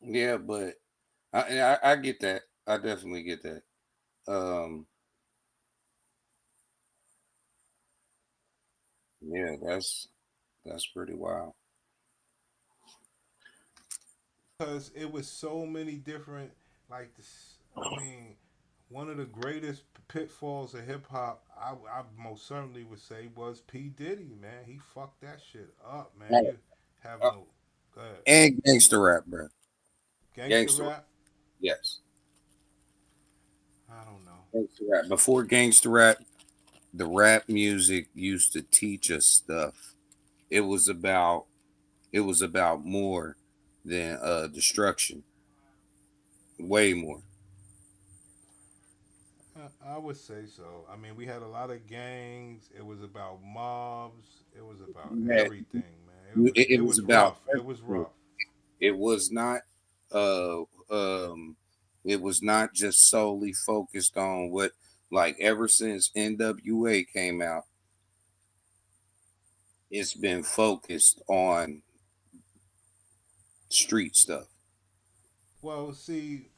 Yeah, but I get that. I definitely get that. Um, yeah, that's pretty wild. Because it was so many different, like this. I mean, one of the greatest pitfalls of hip hop, I most certainly would say, was P Diddy. Man, he fucked that shit up, man. Right. You have Uh, no. Go ahead. and gangster rap, bro. Gangster Gangster rap. rap. Yes. I don't know. Gangster rap. Before gangster rap, the rap music used to teach us stuff. It was about it was about more than destruction. Way more. I would say so. I mean, we had a lot of gangs. It was about mobs. It was about Yeah, everything, man. It was it it was was about rough. It was everything. rough. It was not uh um it was not just solely focused on what, like, ever since NWA came out, it's been focused on street stuff. Well, see,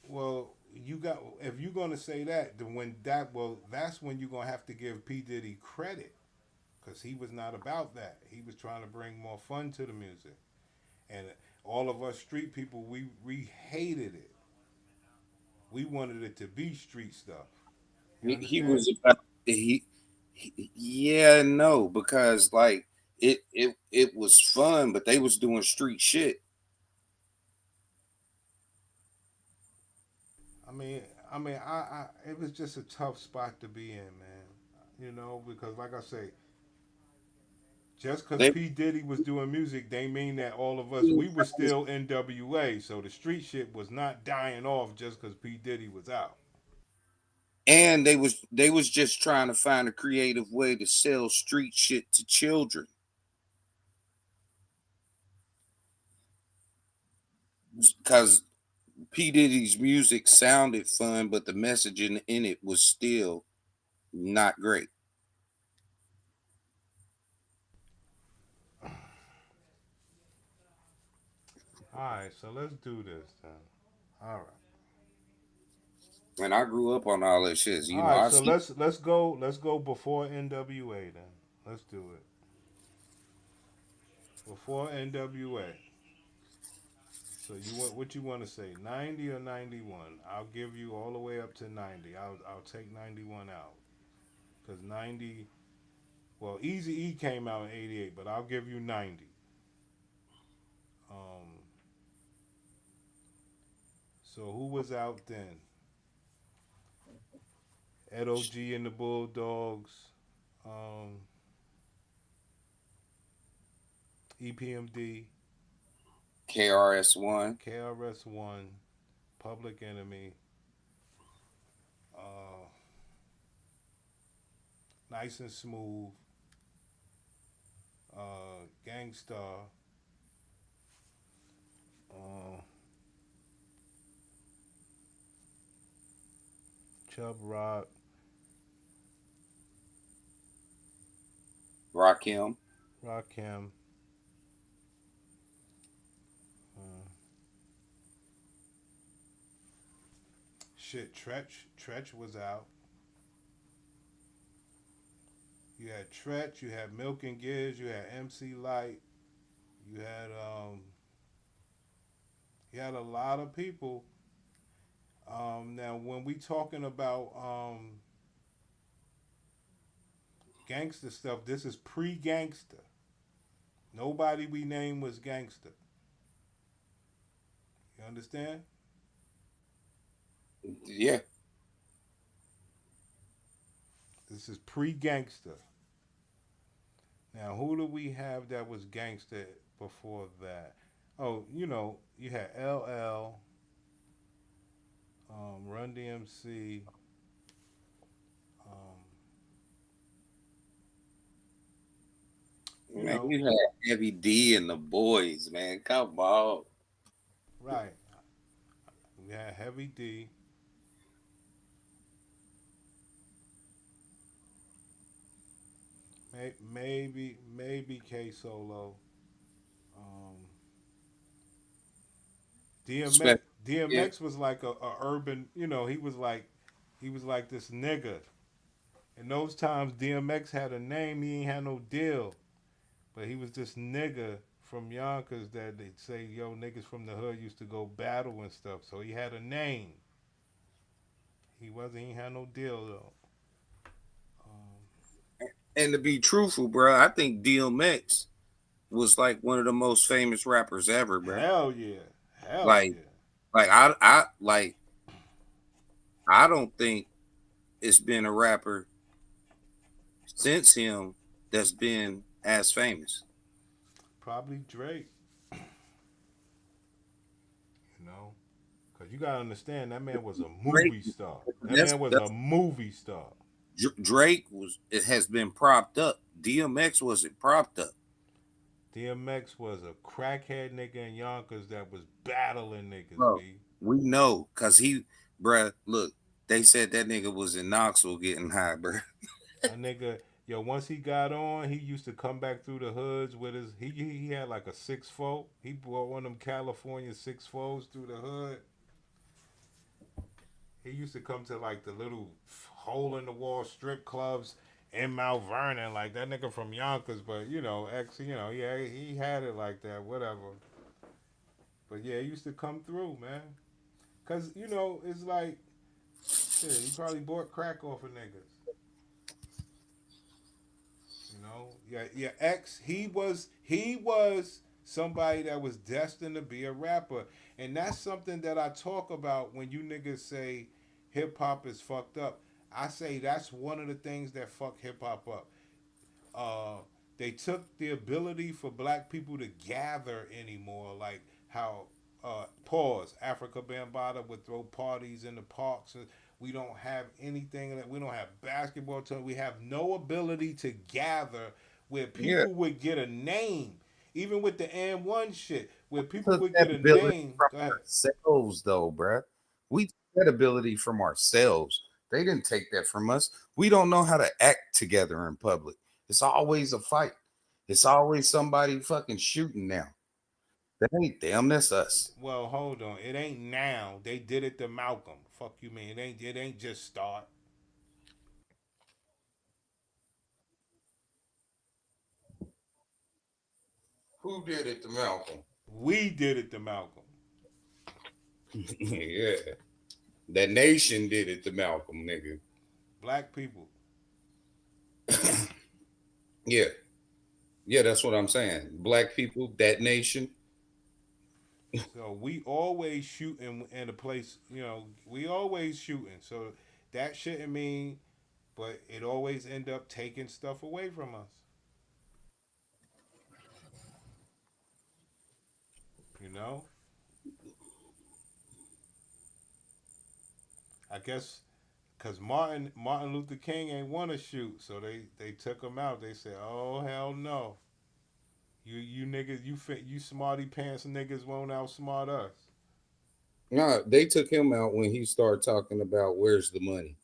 you got if you're gonna say that, then that's when you're gonna have to give P Diddy credit because he was not about that. He was trying to bring more fun to the music, and all of us street people, we hated it. We wanted it to be street stuff. You He understand? was about yeah, no, because like it was fun, but they was doing street shit. I mean, I it was just a tough spot to be in, man. You know, because like I say, just because They P Diddy was doing music, they mean that all of us we were still NWA. So the street shit was not dying off just because P Diddy was out. and they was just trying to find a creative way to sell street shit to children, because P Diddy's music sounded fun, but the messaging in it was still not great. All right, so let's do this then. All right. And I grew up on all that shit. You All know, right, I so see. let's go before NWA then. Let's do it. Before NWA. So you want what you want to say? 90 or 91? I'll give you all the way up to 90. I'll take 91 out. Cuz 90, well, Easy E came out in 88, but I'll give you 90. Um so who was out then? Ed OG and the Bulldogs, um EPMD, KRS-One. KRS-One, Public Enemy, uh, Nice and Smooth, Gangstar, uh, Chub Rock, Rakim. Rakim, uh, shit, Tretch was out. You had Tretch, you had Milk and Giz, you had MC Light, you had a lot of people. Now when we talking about gangster stuff, this is pre-gangster. Nobody we named was gangster. You understand? Yeah. This is pre-gangster. Now, who do we have that was gangster before that? Oh, you had LL, Run DMC, um, you Man, know, you had Heavy D and the boys, man. Come on. right. We had Heavy D. Maybe K Solo. Um, DMX Spec- yeah. DMX was like a urban, he was like this nigga. In those times DMX had a name, he ain't had no deal. But he was this nigga from Yonkers that they'd say, yo, niggas from the hood used to go battle and stuff. So he had a name. He ain't had no deal though. And to be truthful, bro, I think DMX was like one of the most famous rappers ever, bro. Hell yeah. Hell Like, yeah. I don't think it's been a rapper since him that's been as famous. Probably Drake. You know? Because you got to understand, that man was a Drake, movie star. That that's, man was a that's movie star. Drake it has been propped up. DMX wasn't propped up. DMX was a crackhead nigga in Yonkers that was battling niggas, Bro, B. we know because bruh, look, they said that nigga was in Knoxville getting high, bruh. That nigga, yo, once he got on, he used to come back through the hoods with he had like a 6'4". He brought one of them California 6'4s through the hood. He used to come to like the little hole in the wall strip clubs in Mount Vernon, like that nigga from Yonkers, but yeah, he had it like that, whatever. But yeah, he used to come through, man. Cause it's like shit, he probably bought crack off of niggas. Yeah, X. He was somebody that was destined to be a rapper, and that's something that I talk about when you niggas say hip hop is fucked up. I say that's one of the things that fuck hip hop up. uh, they took the ability for black people to gather anymore, like how pause Africa Bambaataa would throw parties in the parks. We don't have anything that we don't have basketball. We have no ability to gather where Yeah, people would get a name, even with the N1 shit, where people took would that get a ability name. from Go ahead. ourselves, though, bruh. We took that ability from ourselves. They didn't take that from us. We don't know how to act together in public. It's always a fight. It's always somebody fucking shooting now. That ain't them. That's us. Well, hold on. It ain't now. They did it to Malcolm. Fuck you, man. It ain't just start. Who did it to Malcolm? We did it to Malcolm. Yeah. That nation did it to Malcolm, nigga. Black people. Yeah. Yeah, that's what I'm saying. Black people, that nation. So we always shooting in a place, we always shooting. So that shouldn't mean, but it always end up taking stuff away from us. You know? I guess because Martin Luther King ain't want to shoot, so they took him out. They said, "Oh hell no, you niggas, you smarty pants niggas won't outsmart us." No, they took him out when he started talking about where's the money.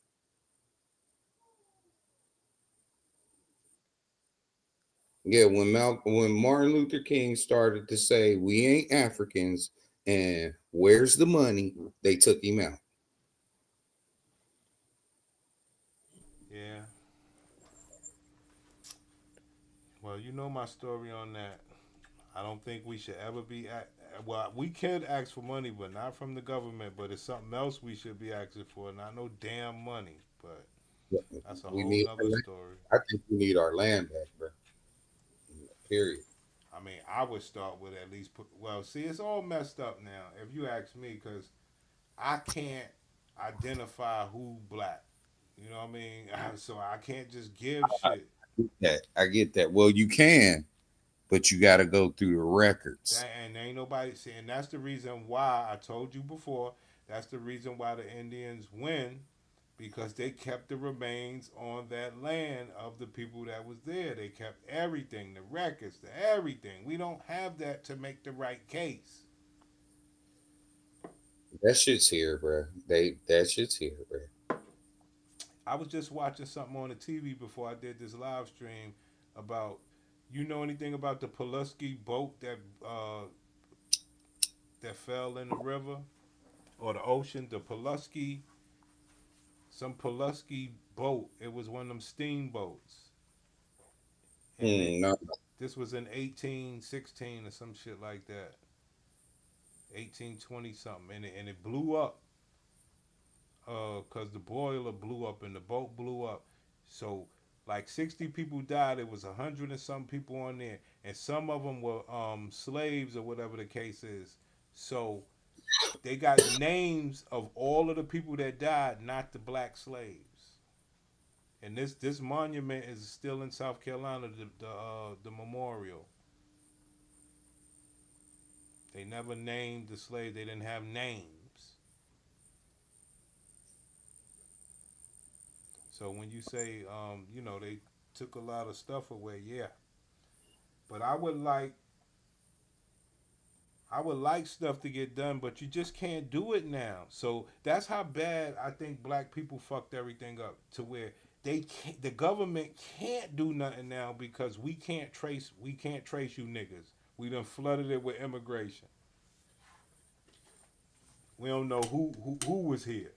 Yeah, when Martin Luther King started to say we ain't Africans and where's the money, they took him out. Yeah. Well, you know my story on that. I don't think we should ever be well, we could ask for money, but not from the government. But it's something else we should be asking for, not no damn money. But that's a We whole need our nother land. story. I think we need our land back, bro. Period. I mean, I would start with at least put. Well, see, it's all messed up now. If you ask me, because I can't identify who black. You know what I mean? So I can't just give shit. I get that. Well, you can, but you got to go through the records. And ain't nobody saying that's the reason why I told you before. That's the reason why the Indians win, because they kept the remains on that land of the people that was there. They kept everything, the records, the everything. We don't have that to make the right case. That shit's here, bro. That shit's here, bro. I was just watching something on the TV before I did this live stream about, you know anything about the Pulaski boat that fell in the river or the ocean? The Pulaski, some Pulaski boat. It was one of them steamboats, and No. this was in 1816 or some shit like that, 1820 something, and it blew up because the boiler blew up and the boat blew up. So like 60 people died. It was 100 and some people on there, and some of them were slaves or whatever the case is. So they got names of all of the people that died, not the black slaves. And this monument is still in South Carolina. The memorial. They never named the slaves. They didn't have names. So when you say, they took a lot of stuff away, yeah. But I would like stuff to get done, but you just can't do it now. So that's how bad I think black people fucked everything up, to where the government can't do nothing now because we can't trace you niggas. We done flooded it with immigration. We don't know who was here.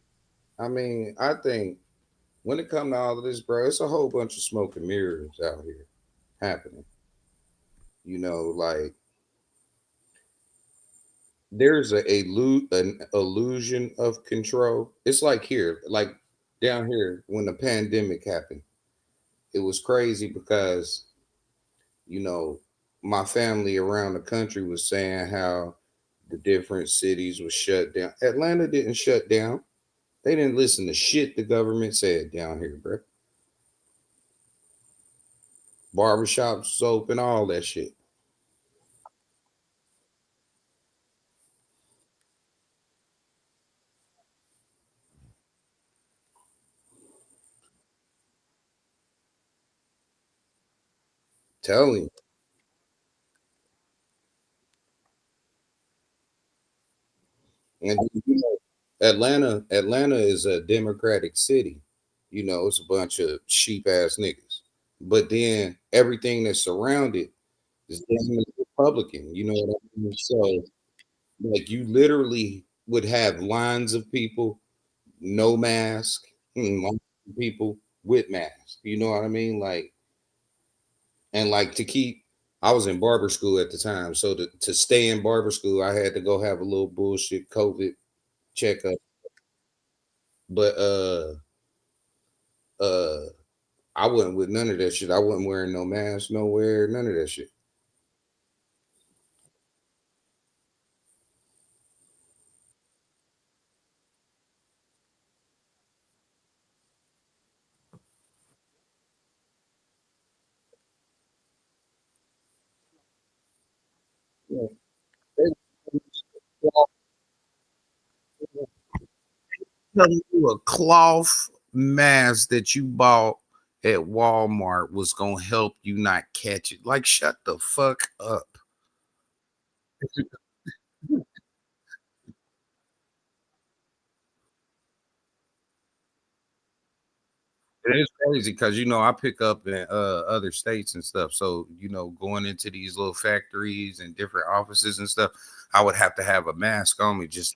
I mean, I think when it comes to all of this, bro, it's a whole bunch of smoke and mirrors out here happening. Like there's an illusion of control. It's like here, like down here when the pandemic happened. It was crazy because, you know, my family around the country was saying how the different cities was shut down. Atlanta didn't shut down. They didn't listen to shit the government said down here, bro. Barbershops was open, all that shit. Telling you. And Atlanta is a democratic city. It's a bunch of sheep ass niggas. But then everything that's surrounded is Republican. You know what I mean? So like you literally would have lines of people, no mask, lines of people with masks. You know what I mean? Like and like to keep I was in barber school at the time. So to stay in barber school, I had to go have a little bullshit COVID checkup. But uh I wasn't with none of that shit. I wasn't wearing no mask nowhere, none of that shit. Yeah. Telling you a cloth mask that you bought at Walmart was gonna help you not catch it. Like, shut the fuck up. It is crazy because I pick up in other states and stuff. So going into these little factories and different offices and stuff, I would have to have a mask on me. Just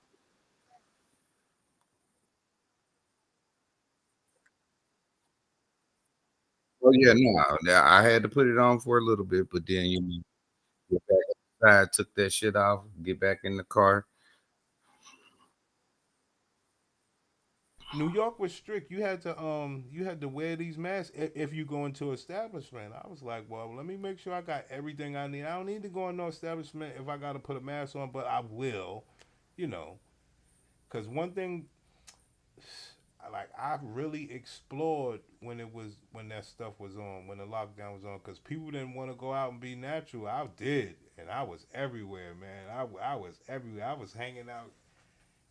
oh yeah, no, I had to put it on for a little bit, but then get back outside, took that shit off, get back in the car. New York was strict. You had to wear these masks if you go into establishment. I was like, well, let me make sure I got everything I need. I don't need to go in no establishment if I got to put a mask on, but I will, you know, because one thing, like I really explored when that stuff was on, when the lockdown was on, because people didn't want to go out and be natural. I did, and I was everywhere, man. I was everywhere. I was hanging out,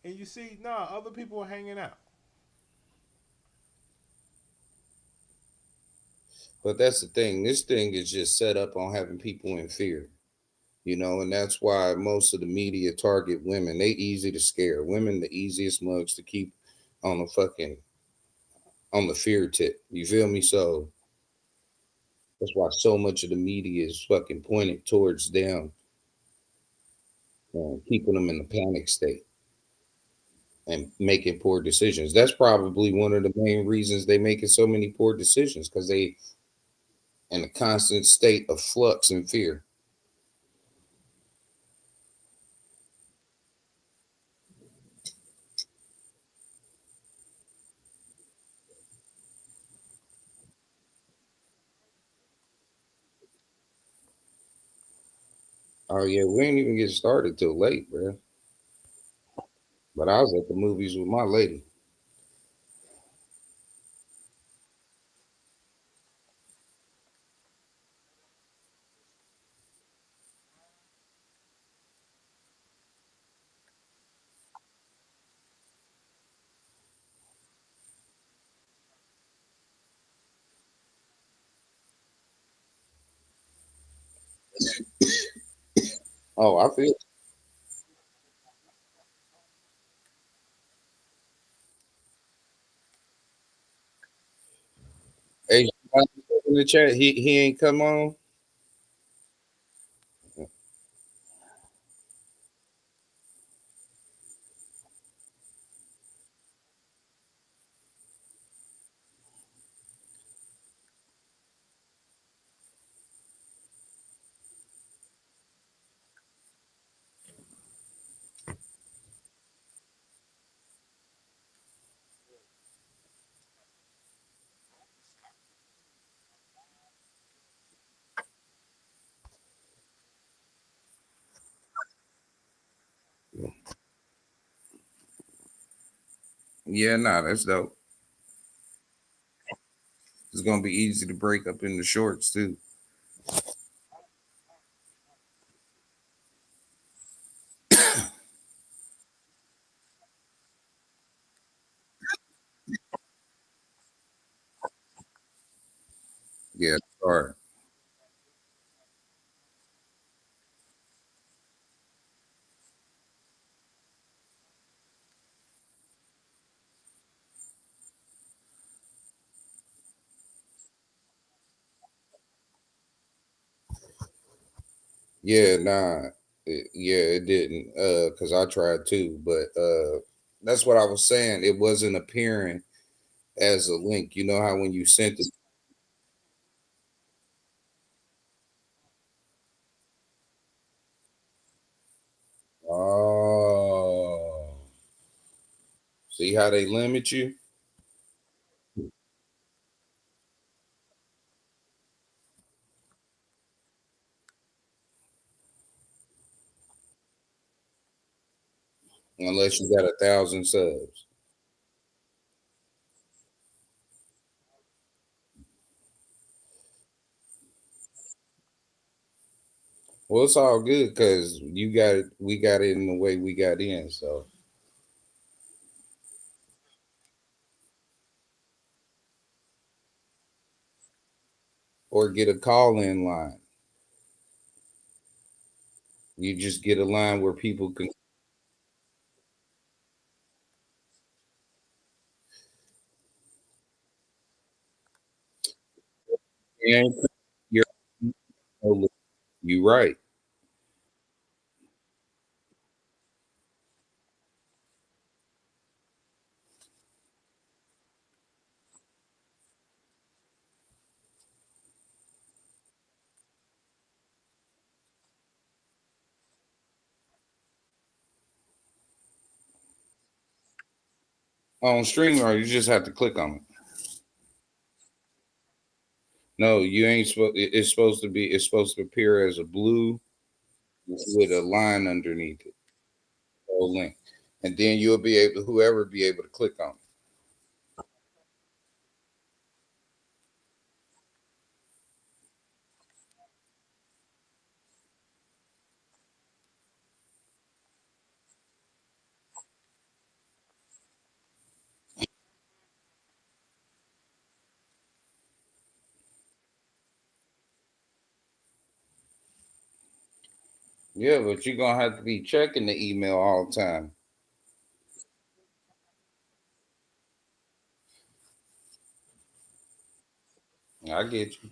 and you see, nah, other people were hanging out. But that's the thing. This thing is just set up on having people in fear, and that's why most of the media target women. They easy to scare. Women, the easiest mugs to keep on the fucking on the fear tip. You feel me? So that's why so much of the media is fucking pointed towards them, keeping them in a panic state and making poor decisions. That's probably one of the main reasons they making so many poor decisions because they in a constant state of flux and fear. Oh yeah, we ain't even get started till late, bro. But I was at the movies with my lady. Oh, I feel. Hey, in the chat, he ain't come on. Yeah, nah, that's dope. It's gonna be easy to break up in the shorts too. Yeah, sorry. Yeah, nah. Yeah, it didn't. Cause I tried too, but that's what I was saying. It wasn't appearing as a link. You know how when you sent it. Oh, see how they limit you? Unless you got 1,000 subs. Well, it's all good because you got it. We got it in the way we got in. So, or get a call in line. You just get a line where people can. You're, you right. On StreamYard, you just have to click on it. No, you ain't supposed. It's supposed to be. It's supposed to appear as a blue with a line underneath it. Whole link, and then you'll be able. Whoever be able to click on it. Yeah, but you're gonna have to be checking the email all the time. I get you.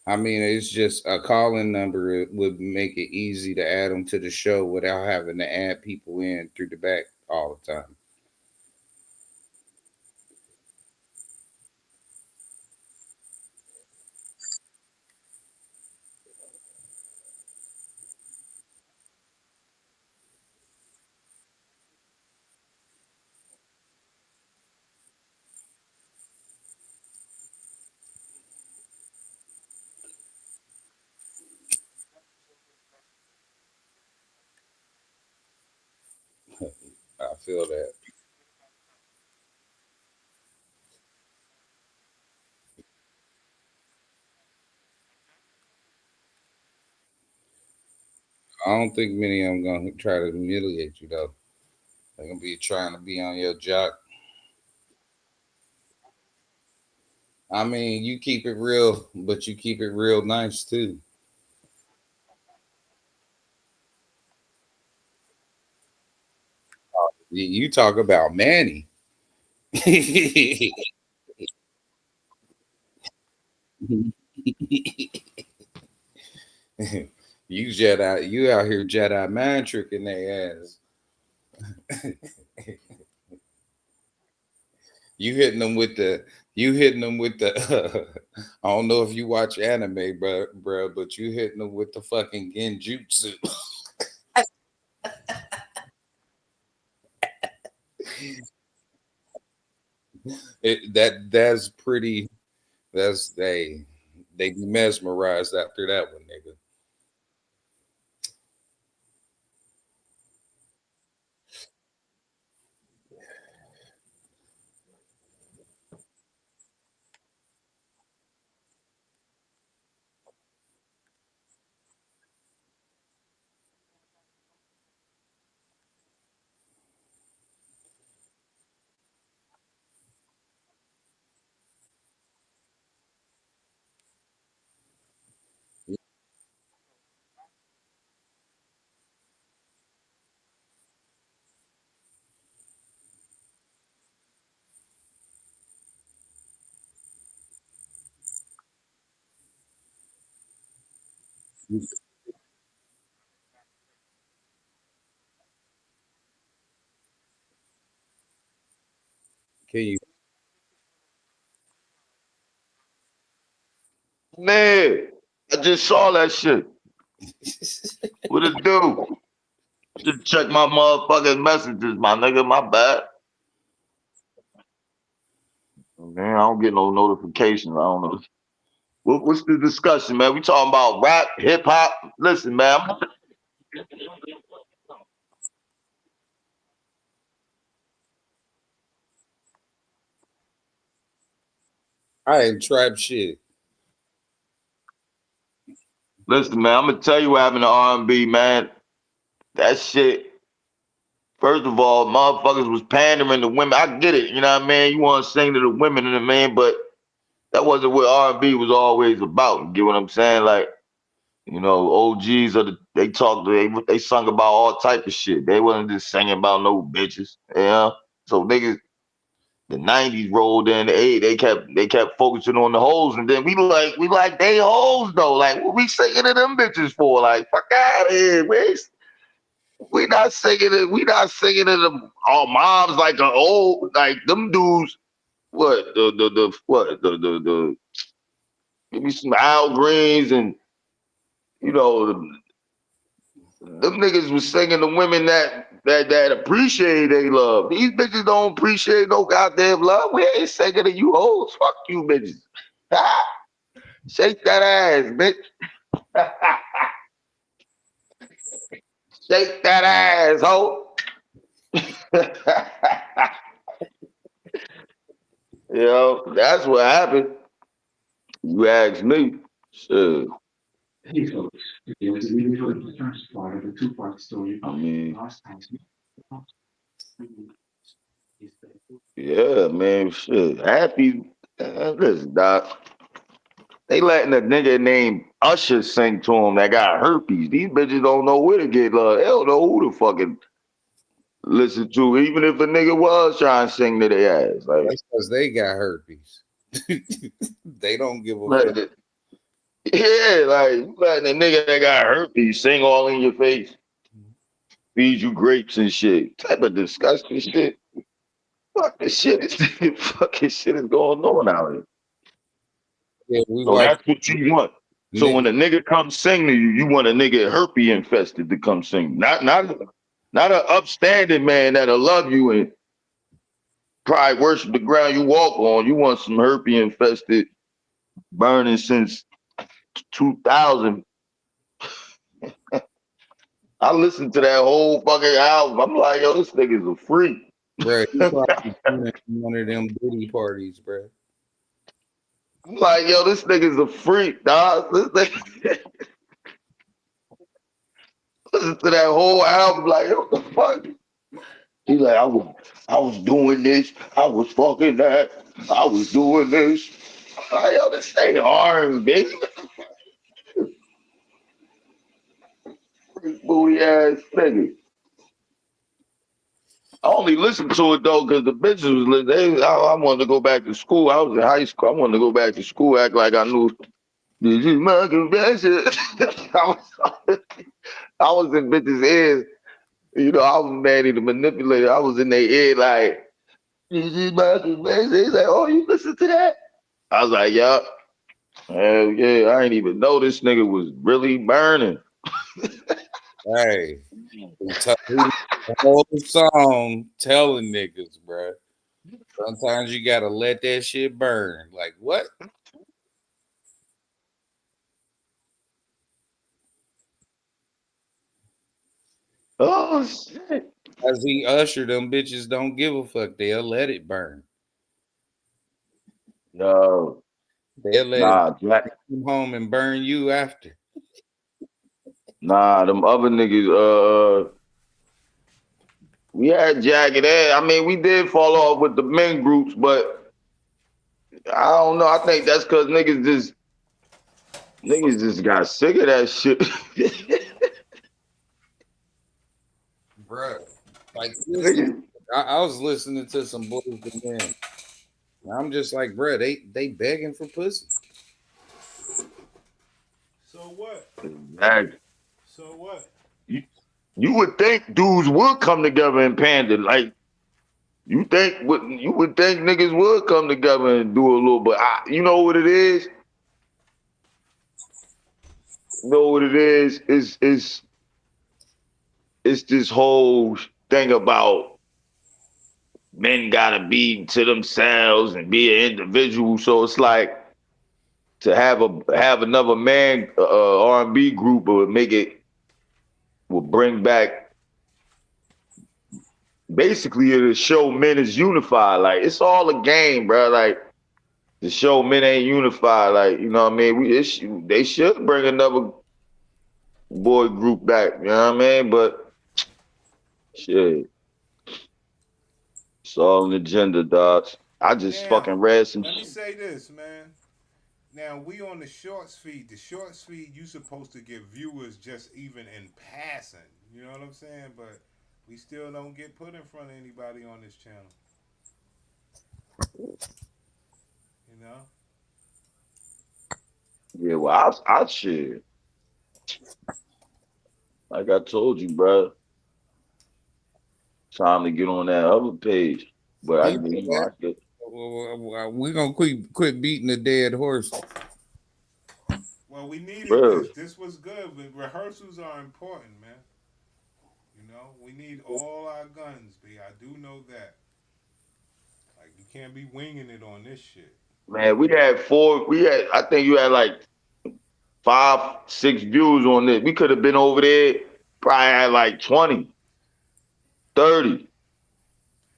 I mean, it's just a calling number. It would make it easy to add them to the show without having to add people in through the back all the time. I feel that. I don't think many of them gonna try to humiliate you though. They're gonna be trying to be on your jock. I mean, you keep it real, but you keep it real nice too. You talk about Manny. You Jedi, you out here Jedi mind tricking their ass. You hitting them with the, you hitting them with the. I don't know if you watch anime, bro, but you hitting them with the fucking genjutsu. That's pretty. That's they be mesmerized after that one, nigga. Can you? Man, I just saw that shit. What it do? Just check my motherfucking messages, my nigga. My bad. Man, I don't get no notifications. I don't know. What's the discussion, man? We talking about rap, hip hop. Listen, man. I ain't trap shit. Listen, man. I'm gonna tell you what happened to R&B, man. That shit. First of all, motherfuckers was pandering to women. I get it, you know what I mean? You want to sing to the women and the man, but that wasn't what R&B was always about. You get what I'm saying? Like, you know, OGs they talked, they sung about all type of shit. They wasn't just singing about no bitches, you know? So niggas, the 90s rolled in, the 80s, they kept focusing on the hoes, and then we like they hoes though. Like, what we singing to them bitches for? Like, fuck out of here, man. We not singing it. We not singing to them. Our moms like the old, like them dudes. What the give me some Al Greens and you know them niggas was singing to women that appreciate they love. These bitches don't appreciate no goddamn love. We ain't singing to you hoes. Fuck you bitches. Shake that ass, bitch. Shake that ass, hoe. You know, that's what happened. You ask me. Shit. Hey folks, it was really for the first part of a two-part story I of mean, Lost Times. yeah, man, shit. Happy. Listen, Doc. They letting a nigga named Usher sing to him that got herpes. These bitches don't know where to get love. They don't know who to fucking listen to, even if a nigga was trying to sing to their ass. Like, That's because they got herpes. They don't give a fuck. like, yeah, like you letting a nigga that got herpes sing all in your face, feed you grapes and shit. Type of disgusting shit. Fuck this shit is fucking shit is going on out here. Yeah, we So watch that's what you want. So nigga. when a nigga comes sing to you, you want a nigga herpes infested to come sing. Not an upstanding man that'll love you and probably worship the ground you walk on. You want some herpes infested, burning since 2000. I listened to that whole fucking album. I'm like, yo, this nigga's a freak. Bro, he I'm probably doing one of them Diddy parties, bro. like, yo, this nigga's a freak, dog. Listen to that whole album, like, yo, what the fuck? He like, I was doing this, I was fucking that, I was doing this. I'm like, yo, this ain't hard, baby. Freak booty ass nigga. I only listened to it though because the bitches was listening. I wanted to go back to school. I was in high school. I wanted to go back to school, act like I knew. This is my confession. I was in bitches' ears. You know, I was Manny the manipulator. I was in their ear like, this is my confession. He's like, oh, you listen to that? I was like, yup. Hell yeah. I ain't even know this nigga was really burning. Hey, the whole song telling niggas, bro. Sometimes you gotta let that shit burn. Like what? Oh, shit. As he ushered them bitches don't give a fuck. They'll let it burn. Yo, They'll let it nah, Jack. come home and burn you after. Nah, them other niggas, we had jagged edge. I mean, we did fall off with the men groups, but I don't know. I think that's because niggas just got sick of that shit. Bro. Like listen, Niggas- I was listening to some boys and men. I'm just like, bro, they begging for pussy. So what? Exactly. So what? You would think dudes would come together and pander. Like you would think niggas would come together and do a little, but you know what it is? You know what it is? It's this whole thing about men gotta be to themselves and be an individual. So it's like to have another man R&B group will bring back basically to show men is unified. Like it's all a game, bro. Like the show men ain't unified. Like you know what I mean? They should bring another boy group back. You know what I mean? But shit, it's all an agenda, dogs. I just Now, fucking read some let me shit. say this, man. Now we on the shorts feed. The shorts feed, you supposed to get viewers just even in passing. You know what I'm saying? But we still don't get put in front of anybody on this channel. You know? Yeah, well, I shit. Like I told you, bro. Time to get on that other page. But I, Yeah, you know, I get. we're gonna quit beating the dead horse. Well, we needed Bro, this. This was good. But rehearsals are important, man. You know, we need all our guns, B. I do know that. Like, you can't be winging it on this shit. man, I think you had like 5, 6 views on this. We could have been over there, probably had like 20, 30.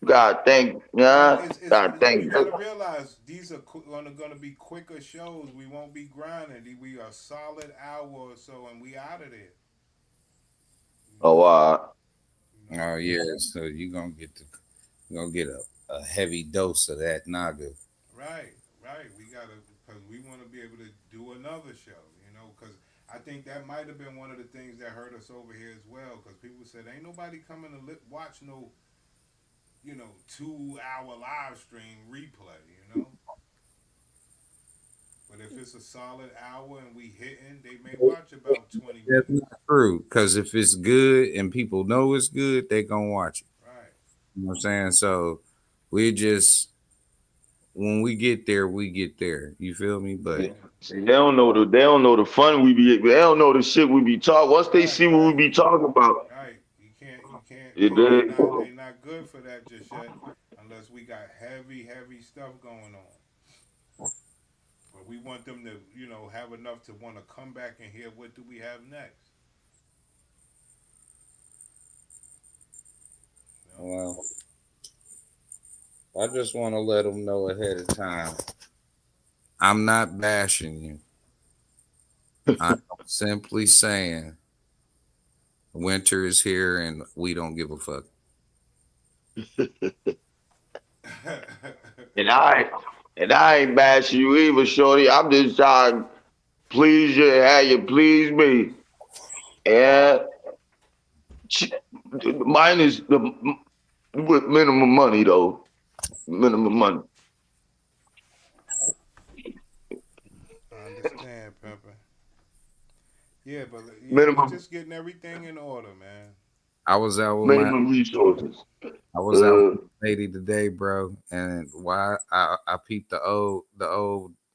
You gotta think, Well, yeah. Gotta you think. got to realize these are gonna be quicker shows. We won't be grinding. We are a solid hour or so, and we out of there. You Oh, know, you know. Oh yeah, so you gonna get a heavy dose of that naga. Right, right. We gotta because we want to be able to do another show. You know, because I think that might have been one of the things that hurt us over here as well. Because people said ain't nobody coming to watch no 2-hour live stream replay. You know. But if it's a solid hour and we hitting, they may watch about 20 That's minutes. not true. Because if it's good and people know it's good, they gonna watch it. Right. You know what I'm saying? So we just when we get there, we get there. You feel me? But See, they don't know the fun they don't know the shit we be talking. Once they Right, see what we right, be talking about, right. You can't. it They not good for that just yet, unless we got heavy stuff going on. But we want them to, have enough to want to come back and hear what do we have next. well, I just want to let them know ahead of time. I'm not bashing you. I'm simply saying winter is here and we don't give a fuck. and I ain't bashing you either, shorty. I'm just trying to please you, have you please me. And mine is with minimum money though. Minimum money. I understand, Pepper. Yeah, but we Minimum just getting everything in order, man. I was out with minimum resources. I was out with my lady today, bro, and why I peeped the old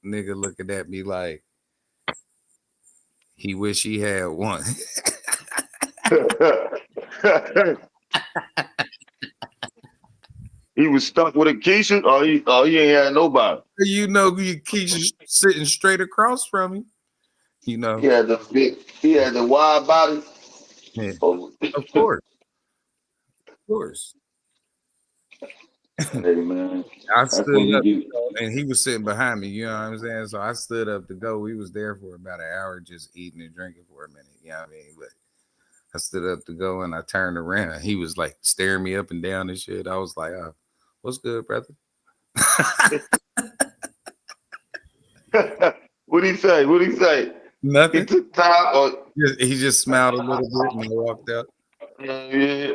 nigga looking at me like he wish he had one. He was stuck with a Keisha, he ain't had nobody. You know, Keisha sitting straight across from me. You know, He had the wide body. yeah. Oh. Of course, of course. Hey man, I that's when stood you up, get. and he was sitting behind me. You know what I'm saying? So I stood up to go. We was there for about an hour, just eating and drinking for a minute. You know what I mean? But I stood up to go, and I turned around. He was like staring me up and down and shit. I was like, "What's good, brother?" What'd he say? What'd he say? He Nothing. took time or He just smiled a little bit and I walked out. yeah.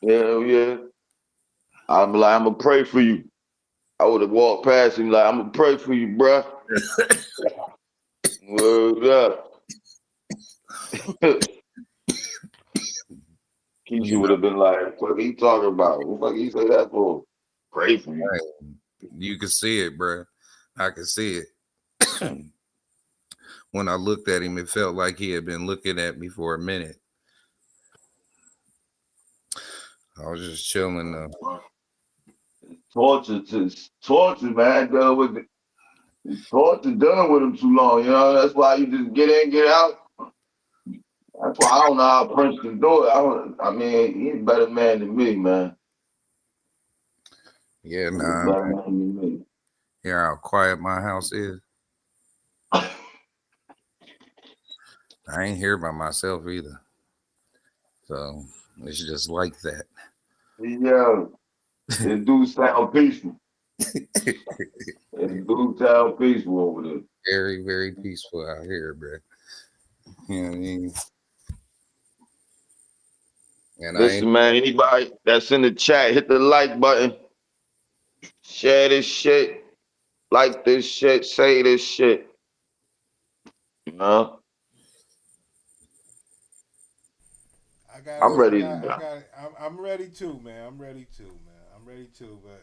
Yeah. I'm like, I'm gonna pray for you. I would have walked past him like, I'm gonna pray for you, bruh. Word up. Keisha would have been like, what are you talking about? What the fuck you say that for? Pray for you. Right. You can see it, bro. I can see it. When I looked at him, it felt like he had been looking at me for a minute. I was just chilling though. Torture, man. Dealing with it. Torture dealing with him too long, you know. That's why you just get in, get out. That's why I don't know how Prince can do it. I mean, he's a better man than me, man. Yeah, He's a nah, better man. man than me. Hear how quiet my house is. I ain't here by myself either. So it's just like that. Yeah, it do sound peaceful. It do sound peaceful over there. Very, very peaceful out here, bro. You know what I mean? And I ain't Listen, man, anybody that's in the chat, hit the like button. Share this shit. Like this shit. Say this shit. You know? I'm ready to I'm ready too, man. I'm ready too, man. I'm ready too. But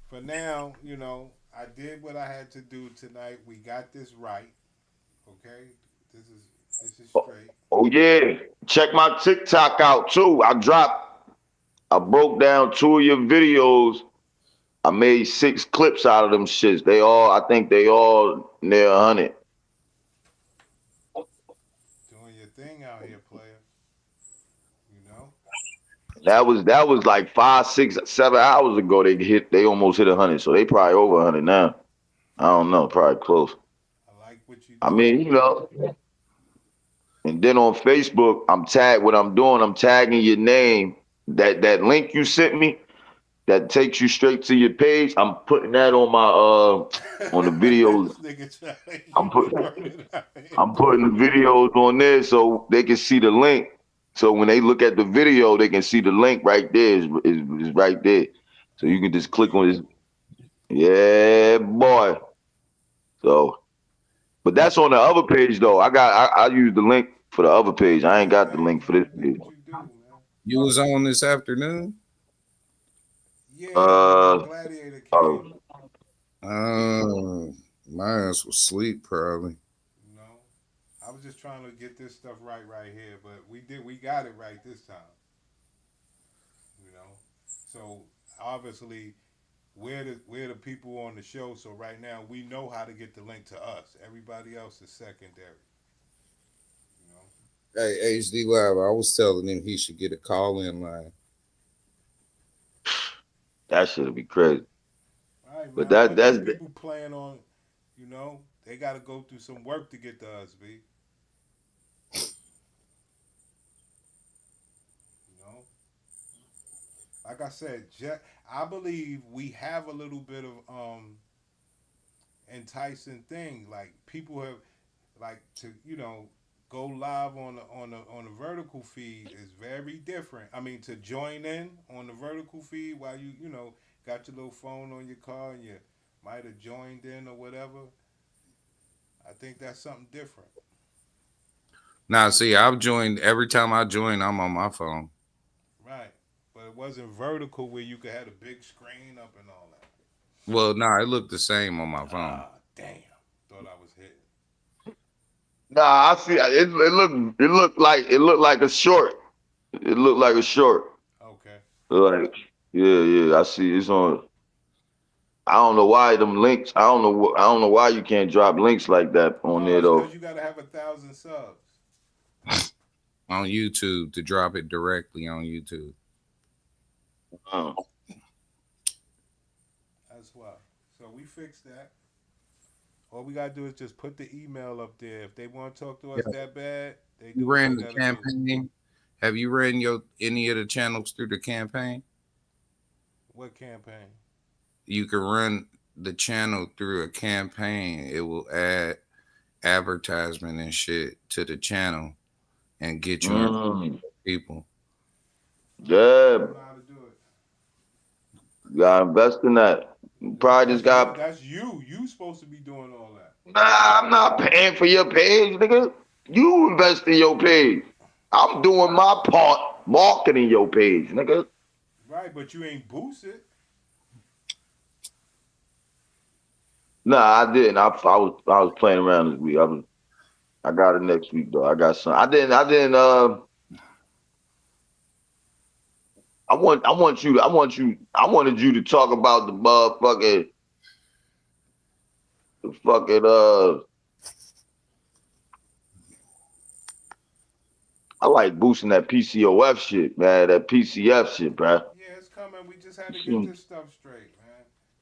for now, you know, I did what I had to do tonight. We got this right. Okay? This is straight. Oh yeah. Check my TikTok out too. I broke down 2 of your videos. I made 6 clips out of them shits. I think they all near 100. Doing your thing out here, player. You know? That was like 5, 6, 7 hours ago. They almost hit 100. So they probably over 100 now. I don't know, probably close. I like what you I doing. mean, you know. And then on Facebook, I'm tagging your name. That link you sent me that takes you straight to your page. I'm putting that on my on the videos. This nigga trying I'm to putting burn it out. I'm putting the videos on there so they can see the link. So when they look at the video, they can see the link right there. Is right there. So you can just click on this. Yeah, boy. So, but that's on the other page though. I use the link for the other page. I ain't got the link for this page. What you do, man? you was on this afternoon? Yeah, when Uh, Gladiator uh, came, My ass was asleep probably. you know, I was just trying to get this stuff right here, but we got it right this time. You know, so obviously we're the people on the show. So right now we know how to get the link to us. Everybody else is secondary. You know. Hey, HD Live, I was telling him he should get a call in line. that should be crazy. All right, But man. But that's these people playing on, you know, they got to go through some work to get to us, B. You know, like I said, I believe we have a little bit of enticing thing. Like people have like to go live on the vertical feed is very different. I mean to join in on the vertical feed while you got your little phone on your car and you might have joined in or whatever. I think that's something different. Now, see, I've joined every time I join, I'm on my phone. Right. But it wasn't vertical where you could have a big screen up and all that. Well, nah, it looked the same on my phone. Ah, damn. Thought I was hitting. nah. I see. It looked like a short. It looked like a short. Okay. Like yeah. I see. It's on. I don't know why them links. I don't know why you can't drop links like that on No, there it's because though. you got to have 1,000 subs. On YouTube to drop it directly on YouTube. Uh, That's why. So we fixed that. All we gotta do is just put the email up there. If they want to talk to us that bad, they You do what they ran the gotta do. campaign. Have you ran any of the channels through the campaign? What campaign? You can run the channel through a campaign. It will add advertisement and shit to the channel and get you in people. yeah, I don't know how to do it. you gotta invest in that. Probably just got. That's you. You supposed to be doing all that. Nah, I'm not paying for your page, nigga. You invest in your page. I'm doing my part marketing your page, nigga. Right, but you ain't boosted. Nah, I didn't. I was playing around this week. I got it next week though. I got some. I didn't. I wanted you to talk about the motherfucking, the fucking. I like boosting that PCOF shit, man. That PCF shit, bro. Yeah, it's coming. We just had to get this stuff straight, man.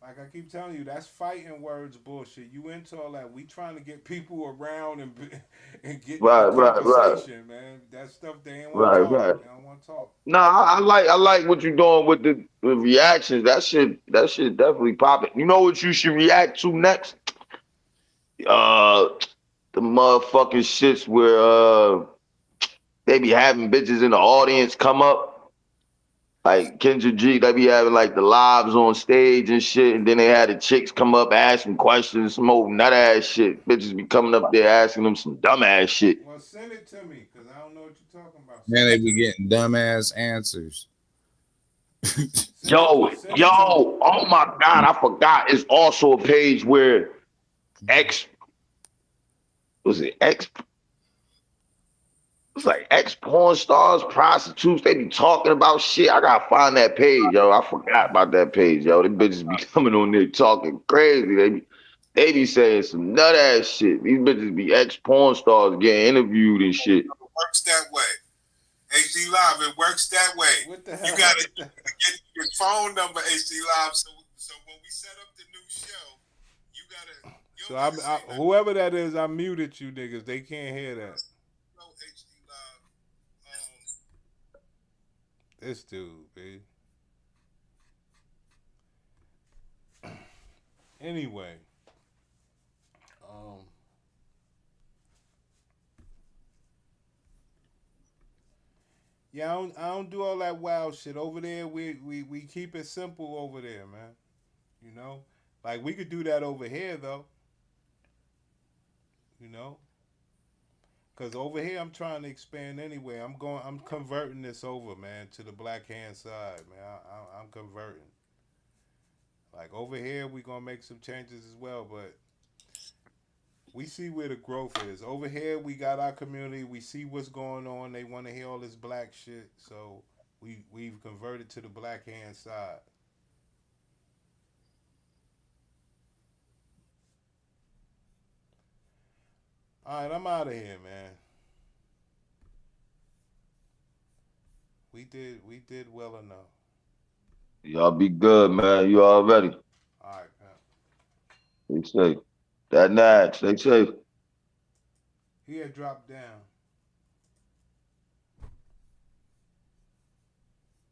Like I keep telling you, that's fighting words bullshit. You into all that? We trying to get people around and get Right, a right, right, conversation, man. That stuff they ain't want to right, talk. right. They don't want to talk. Nah, I like what you're doing with the reactions. That shit definitely popping. You know what you should react to next? Uh, the motherfucking shits where they be having bitches in the audience come up. Like Kendra G, they be having like the lives on stage and shit, and then they had the chicks come up asking questions, some old nut ass shit. Bitches be coming up there asking them some dumb ass shit. Well, send it to me because I don't know what you're talking about. Man, they be getting dumbass answers. Yo, oh my God, I forgot. It's also a page where it's like ex porn stars, prostitutes, they be talking about shit. I gotta find that page, yo. I forgot about that page, yo. Them bitches be coming on there talking crazy. They be saying some nut ass shit. These bitches be ex porn stars getting interviewed and shit. It works that way. HD Live, it works that way. What the hell? You gotta get your phone number, HD Live. So when we set up the new show, you gotta. So whoever that is, I muted you niggas. They can't hear that. This dude, B. Anyway, yeah, I don't do all that wild shit over there. We keep it simple over there, man. You know, like we could do that over here though. You know, because over here I'm trying to expand anyway. I'm converting this over, man, to the black hand side, man. I'm converting. Like over here, we gonna make some changes as well, but we see where the growth is. Over here, we got our community. We see what's going on. They want to hear all this black shit, so we've converted to the black hand side. All right, I'm out of here, man. We did well enough. Y'all be good, man. You all ready? All right, man. Stay safe. That Nag, stay safe. He had dropped down.